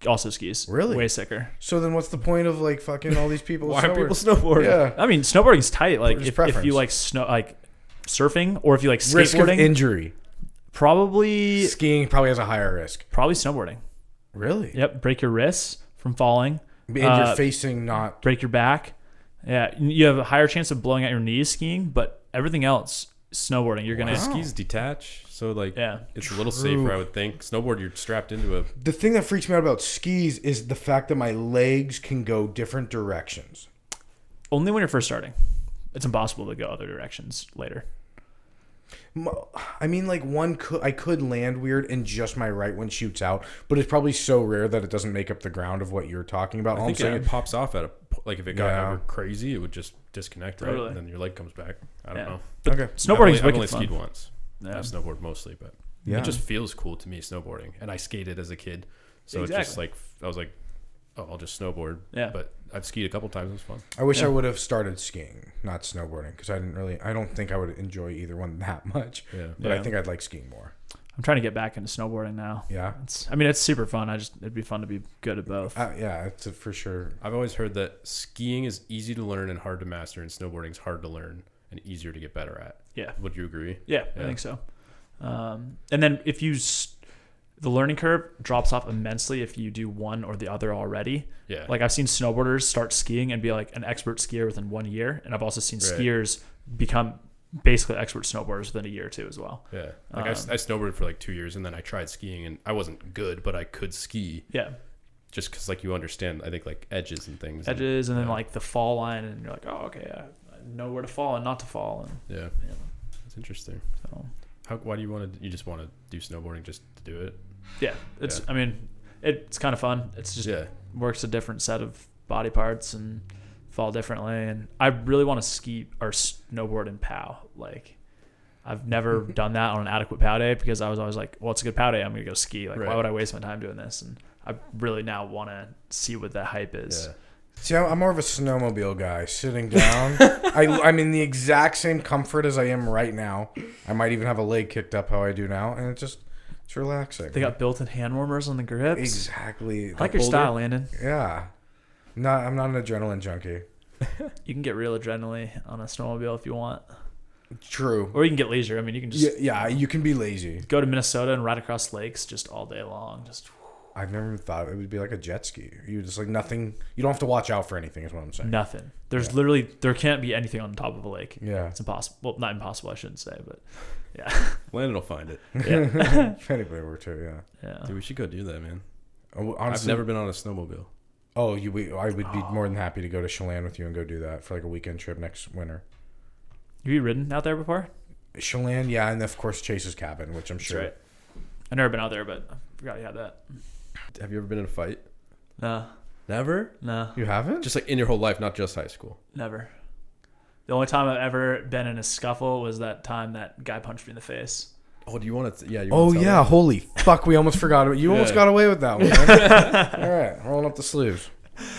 Also skis. Really? Way sicker. So then what's the point of like fucking all these people? Why are people snowboarding? Yeah. I mean, snowboarding's tight. Like if preference. you like surfing or if you like skateboarding. Risk of injury. Probably Skiing probably has a higher risk. Probably snowboarding. Really? Yep. Break your wrists from falling. And you're facing not... Break your back. Yeah. You have a higher chance of blowing out your knees skiing, but everything else, snowboarding, you're going to... Skis detach, so like it's a little True. safer, I would think. Snowboard, you're strapped into a... The thing that freaks me out about skis is the fact that my legs can go different directions. Only when you're first starting. It's impossible to go other directions later. I mean, like I could land weird and just my right one shoots out, but it's probably so rare that it doesn't make up the ground of what you're talking about. I think it pops off at a... Like if it got ever crazy, it would just disconnect, right? Totally. And then your leg comes back. I don't know. But okay. Snowboarding's I've wicked only fun. skied once. Yeah. I've snowboarded mostly, but Yeah. it just feels cool to me, snowboarding. And I skated as a kid. So it's just like, I was like, oh, I'll just snowboard. Yeah. But I've skied a couple times. It was fun. I wish I would have started skiing, not snowboarding, because I don't think I would enjoy either one that much. Yeah. But I think I'd like skiing more. I'm trying to get back into snowboarding now. Yeah. It's super fun. It'd be fun to be good at both. Yeah, it's for sure. I've always heard that skiing is easy to learn and hard to master, and snowboarding is hard to learn and easier to get better at. Yeah. Would you agree? Yeah, I think so. And then if you the learning curve drops off immensely if you do one or the other already. Yeah. Like I've seen snowboarders start skiing and be like an expert skier within 1 year. And I've also seen Right. skiers become basically expert snowboarders within a year or two as well. Yeah. Like I snowboarded for like 2 years, and then I tried skiing, and I wasn't good, but I could ski. Yeah. Just because like you understand, I think like edges and things. And then like the fall line, and you're like, oh, okay, I know where to fall and not to fall. And Yeah. That's interesting. so Why do you just want to do snowboarding just to do it? yeah, I mean, it's kind of fun. It's just works a different set of body parts and fall differently. And I really want to ski or snowboard in POW. Like I've never done that on an adequate POW day because I was always like, well, it's a good POW day, I'm gonna go ski. Like why would I waste my time doing this? And I really now want to see what that hype is. Yeah. See, I'm more of a snowmobile guy, sitting down. I'm in the exact same comfort as I am right now. I might even have a leg kicked up how I do now, and it's relaxing. They got built-in hand warmers on the grips. Exactly. I like your style, Landon. Yeah. No, I'm not an adrenaline junkie. You can get real adrenaline on a snowmobile if you want. True. Or you can get leisure. I mean, you can just yeah, you can be lazy. go to Minnesota and ride across lakes just all day long. Just I've never thought it would be like a jet ski. You just like nothing. You don't have to watch out for anything. Is what I'm saying. nothing. There's literally there can't be anything on top of a lake. Yeah. It's impossible. Well, not impossible. I shouldn't say, but yeah, Landon will find it. yeah, If anybody were to, yeah. yeah. Dude, we should go do that, man. Oh, honestly, I've never been on a snowmobile. Oh, I would be more than happy to go to Chelan with you and go do that for like a weekend trip next winter. Have you ridden out there before? Chelan, yeah, and of course Chase's cabin, which I'm That's sure. right. I've never been out there, but I forgot you had that. Have you ever been in a fight? No, Never? no, You haven't? Just like in your whole life, not just high school. never. The only time I've ever been in a scuffle was that time that guy punched me in the face. Oh, do you want to? Yeah. Oh yeah, holy fuck! We almost forgot it. You almost got away with that one. Man. All right, rolling up the sleeves.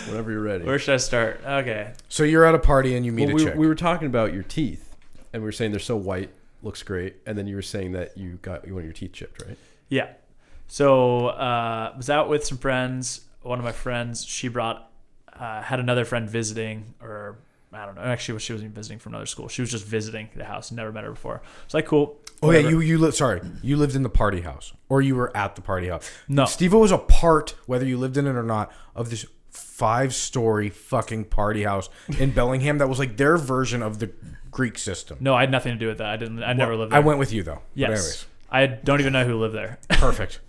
Whenever you're ready. Where should I start? Okay. So you're at a party and you meet a chick. we were talking about your teeth, and we were saying they're so white, looks great, and then you were saying that you wanted your teeth chipped, right? Yeah. So was out with some friends. One of my friends, she brought had another friend visiting, or I don't know. Actually, she wasn't even visiting from another school. She was just visiting the house. Never met her before. It's like cool. Oh yeah, whatever. you lived in the party house, or you were at the party house. No. Steve-O was a part, whether you lived in it or not, of this 5-story fucking party house in Bellingham that was like their version of the Greek system. No, I had nothing to do with that. I never lived there. I went with you though. Yes. But anyways, I don't even know who lived there. perfect.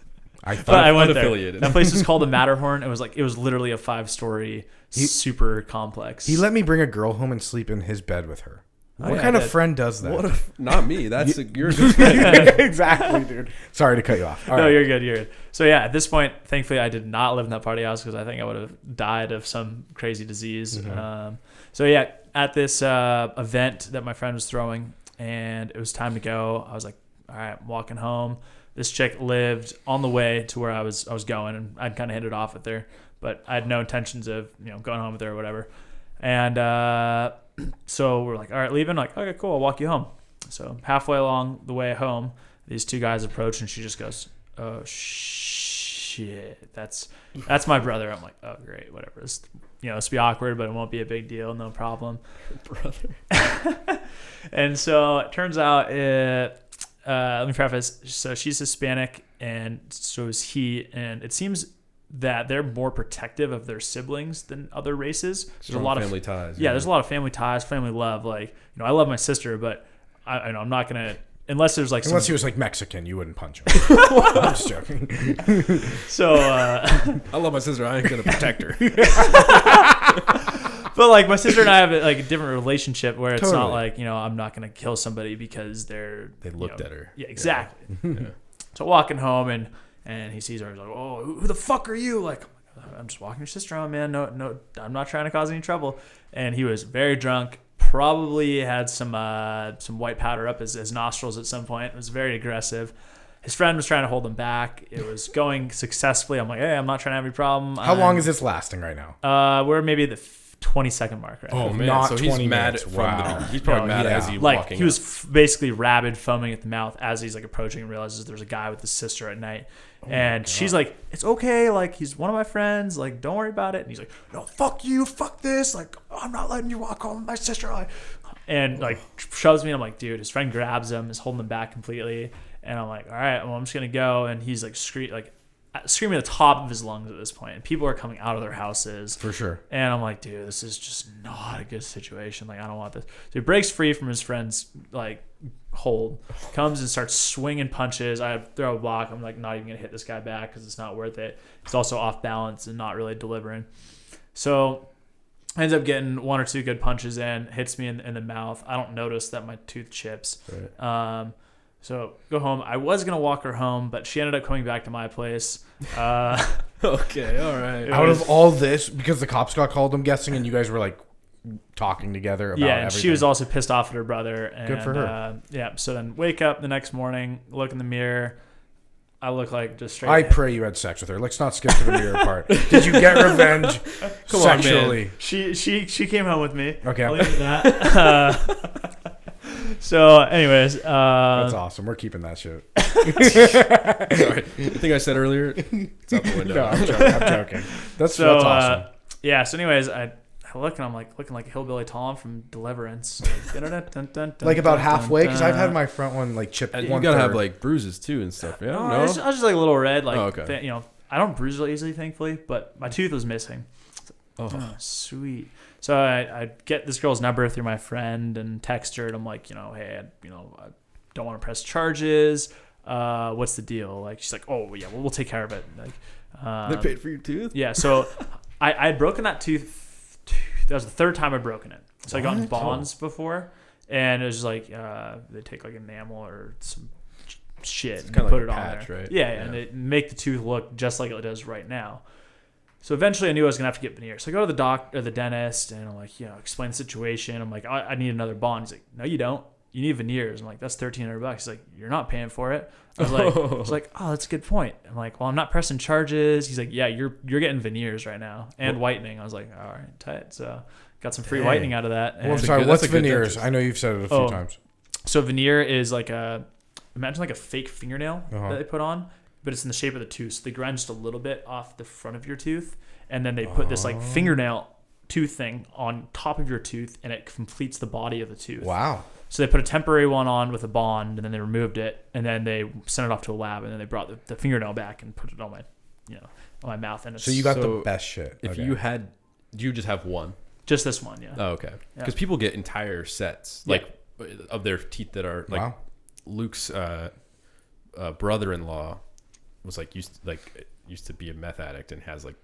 But I went there. unaffiliated. That place is called the Matterhorn. It was literally a 5-story super complex. He let me bring a girl home and sleep in his bed with her. Oh, What yeah, kind I of did. friend does that? Not me. That's you're a good friend. Exactly, dude. Sorry to cut you off. All No, right. you're good. You're good. So yeah, at this point, thankfully, I did not live in that party house because I think I would have died of some crazy disease. So yeah, at this event that my friend was throwing, and it was time to go. I was like, all right, I'm walking home. This chick lived on the way to where I was going, and I'd kind of hit it off with her, but I had no intentions of going home with her or whatever. And so we're like, all right, leaving. Like, okay, cool. I'll walk you home. So halfway along the way home, these two guys approach, and she just goes, "Oh shit, that's my brother." I'm like, "Oh great, whatever. It's be awkward, but it won't be a big deal, no problem." Brother. And so it turns out, let me preface. So she's Hispanic, and so is he, and it seems that they're more protective of their siblings than other races. There's a lot family of ties. Yeah, there's a lot of family ties, family love. Like, I love my sister, but I'm not gonna, unless there's like Unless he was like Mexican, you wouldn't punch him. I'm just joking. so I love my sister. I ain't gonna protect her. but like my sister and I have like a different relationship where it's not Totally. like, I'm not gonna kill somebody because they looked at her. Yeah, exactly. Yeah. So walking home and he sees her. He's like, "Oh, who the fuck are you?" Like, "I'm just walking your sister home, man. No, I'm not trying to cause any trouble." And he was very drunk. Probably had some white powder up his nostrils at some point. It was very aggressive. His friend was trying to hold him back. It was going successfully. I'm like, "Hey, I'm not trying to have any problem." How long is this lasting right now? We're maybe at the 20-second mark right now. Oh man, Not so he's 20 mad minutes. from Wow. he's probably No, mad yeah. as he Like, walking. he was basically rabid, foaming at the mouth as he's like approaching and realizes there's a guy with his sister at night. And she's like, "It's okay. Like, he's one of my friends. Like, don't worry about it." And he's like, "No, fuck you. Fuck this. Like, I'm not letting you walk home with my sister." And like shoves me. I'm like, dude, his friend grabs him, is holding him back completely. And I'm like, all right, well, I'm just gonna go. And he's like screaming at the top of his lungs at this point. And people are coming out of their houses For sure. And I'm like, dude, this is just not a good situation. Like, I don't want this. So he breaks free from his friend's like hold, comes and starts swinging punches. I throw a block. I'm like, not even gonna hit this guy back because it's not worth it. He's also off balance and not really delivering. So ends up getting 1 or 2 good punches in, hits me in the mouth. I don't notice that my tooth chips. Right. So go home. I was gonna walk her home, but she ended up coming back to my place. Okay, all right. Out of all this, because the cops got called, I'm guessing, and you guys were like talking together about and everything. she was also pissed off at her brother. And, Good for her. So then wake up the next morning, look in the mirror. I look like just straight. I pray you had sex with her. Let's not skip to the mirror part. Did you get revenge sexually? She came home with me. Okay. I'll leave it at that. So, anyways, That's awesome. We're keeping that shit. Sorry. The thing I said earlier, it's out the window. No, I'm joking. That's awesome. Yeah. So, anyways, I look and I'm like looking like a hillbilly Tom from Deliverance. Like about halfway, because I've had my front one like chipped. And you gotta have like bruises too and stuff. Yeah, I was just like a little red. Like, okay. I don't bruise really easily, thankfully, but my tooth was missing. Oh, sweet. So I get this girl's number through my friend and text her, and I'm like, hey, I don't want to press charges. What's the deal? Like, she's like, oh yeah, we'll take care of it. Like, they paid for your tooth? Yeah. So I had broken that tooth. That was the 3rd time I'd broken it. So I got in bonds before, and it was just like they take like enamel or some shit and put it on patch, there. Right? Yeah, and they make the tooth look just like it does right now. So eventually I knew I was going to have to get veneers. So I go to the doctor or the dentist and I'm like, explain the situation. I'm like, I need another bond. He's like, no, you don't. You need veneers. I'm like, that's $1,300. He's like, you're not paying for it. I was like, oh, that's a good point. I'm like, well, I'm not pressing charges. He's like, yeah, you're getting veneers right now and whitening. I was like, all right, tight. So got some free whitening out of that. Well, sorry, what's veneers? I know you've said it a few times. So veneer is like imagine like a fake fingernail that they put on, but it's in the shape of the tooth. So they grind just a little bit off the front of your tooth, and then they put this like fingernail tooth thing on top of your tooth, and it completes the body of the tooth. Wow. So they put a temporary one on with a bond, and then they removed it, and then they sent it off to a lab, and then they brought the fingernail back and put it on my, on my mouth. And so you got the best shit. If you had, do you just have one? Just this one, yeah. Oh, okay. Because people get entire sets, like of their teeth that are like Luke's brother-in-law was like used to be a meth addict and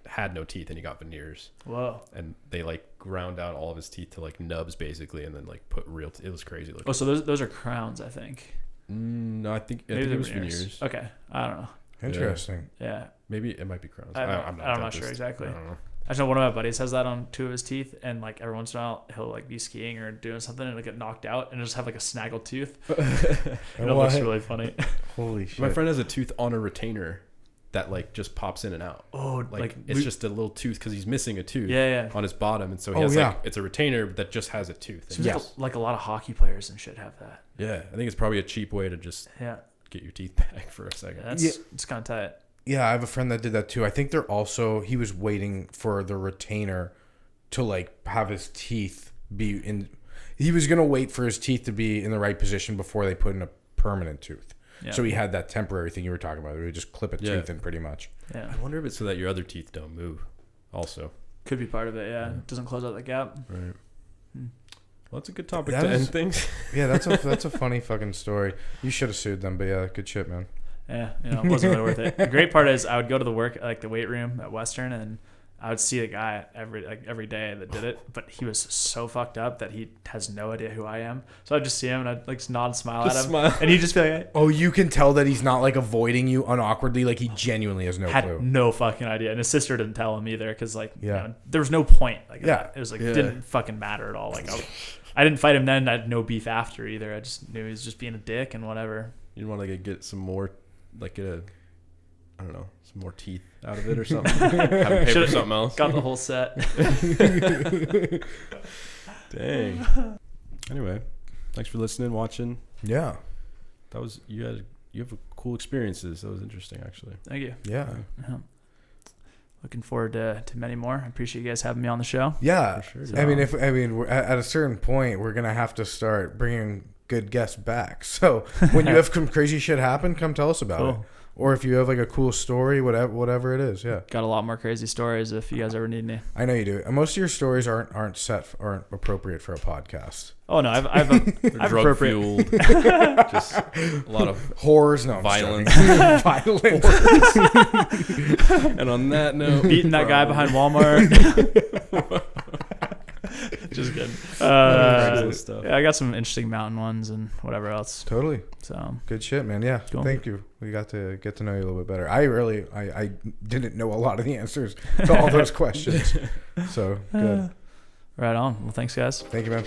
had no teeth, and he got veneers. Whoa. And they like ground out all of his teeth to like nubs basically, and then like put real it was crazy looking. Oh, so those are crowns, I think. No, I think it was veneers. Okay, I don't know. Interesting. Yeah. Maybe it might be crowns. I'm not sure exactly. I don't know. I just know one of my buddies has that on 2 of his teeth, and like every once in a while he'll like be skiing or doing something and it'll get knocked out and just have like a snaggled tooth. It looks really funny. Holy shit. My friend has a tooth on a retainer that like just pops in and out. Oh, like it's just a little tooth because he's missing a tooth on his bottom, and so he has like it's a retainer that just has a tooth. So like a lot of hockey players and shit have that. Yeah, I think it's probably a cheap way to just get your teeth back for a second. It's kind of tight. Yeah, I have a friend that did that too. I think he was waiting for the retainer to like have his teeth be in. He was gonna wait for his teeth to be in the right position before they put in a permanent tooth. Yeah. So he had that temporary thing you were talking about. Where he just clip a tooth in pretty much. Yeah. I wonder if it's so that your other teeth don't move. Also, could be part of it. Yeah, it doesn't close out the gap. Right. Well, that's a good topic to end things. Yeah, that's a funny fucking story. You should have sued them, but yeah, good shit, man. Yeah, it wasn't really worth it. The great part is I would go to the weight room at Western, and I would see the guy every day that did it, but he was so fucked up that he has no idea who I am. So I'd just see him and I'd like just nod and smile at him, and he'd just be like, "Oh, you can tell that he's not like avoiding you unawkwardly, like he genuinely has no clue." Had no fucking idea, and his sister didn't tell him either because there was no point. Like it was like it didn't fucking matter at all. Like I didn't fight him then. I had no beef after either. I just knew he was just being a dick and whatever. You want to get some more. Like I don't know, some more teeth out of it or something. Have it pay for something else. Got the whole set. Dang. Anyway, thanks for listening, watching. Yeah, that was you have cool experiences. That was interesting, actually. Thank you. Yeah. Looking forward to many more. I appreciate you guys having me on the show. Yeah, for sure. So, we're at a certain point we're gonna have to start bringing good guests back. So when you have some crazy shit happen, come tell us about it. Or if you have like a cool story, whatever it is, yeah. Got a lot more crazy stories if you guys ever need me. I know you do. And most of your stories aren't appropriate for a podcast. Oh no, I've drug fueled, just a lot of horrors, violence, violence. And on that note, beating that guy behind Walmart. Just kidding. Yeah, I got some interesting mountain ones and whatever else. Totally. So good shit, man. Yeah. Cool. Thank you. We got to get to know you a little bit better. I didn't know a lot of the answers to all those questions. So good. Right on. Well, thanks, guys. Thank you, man.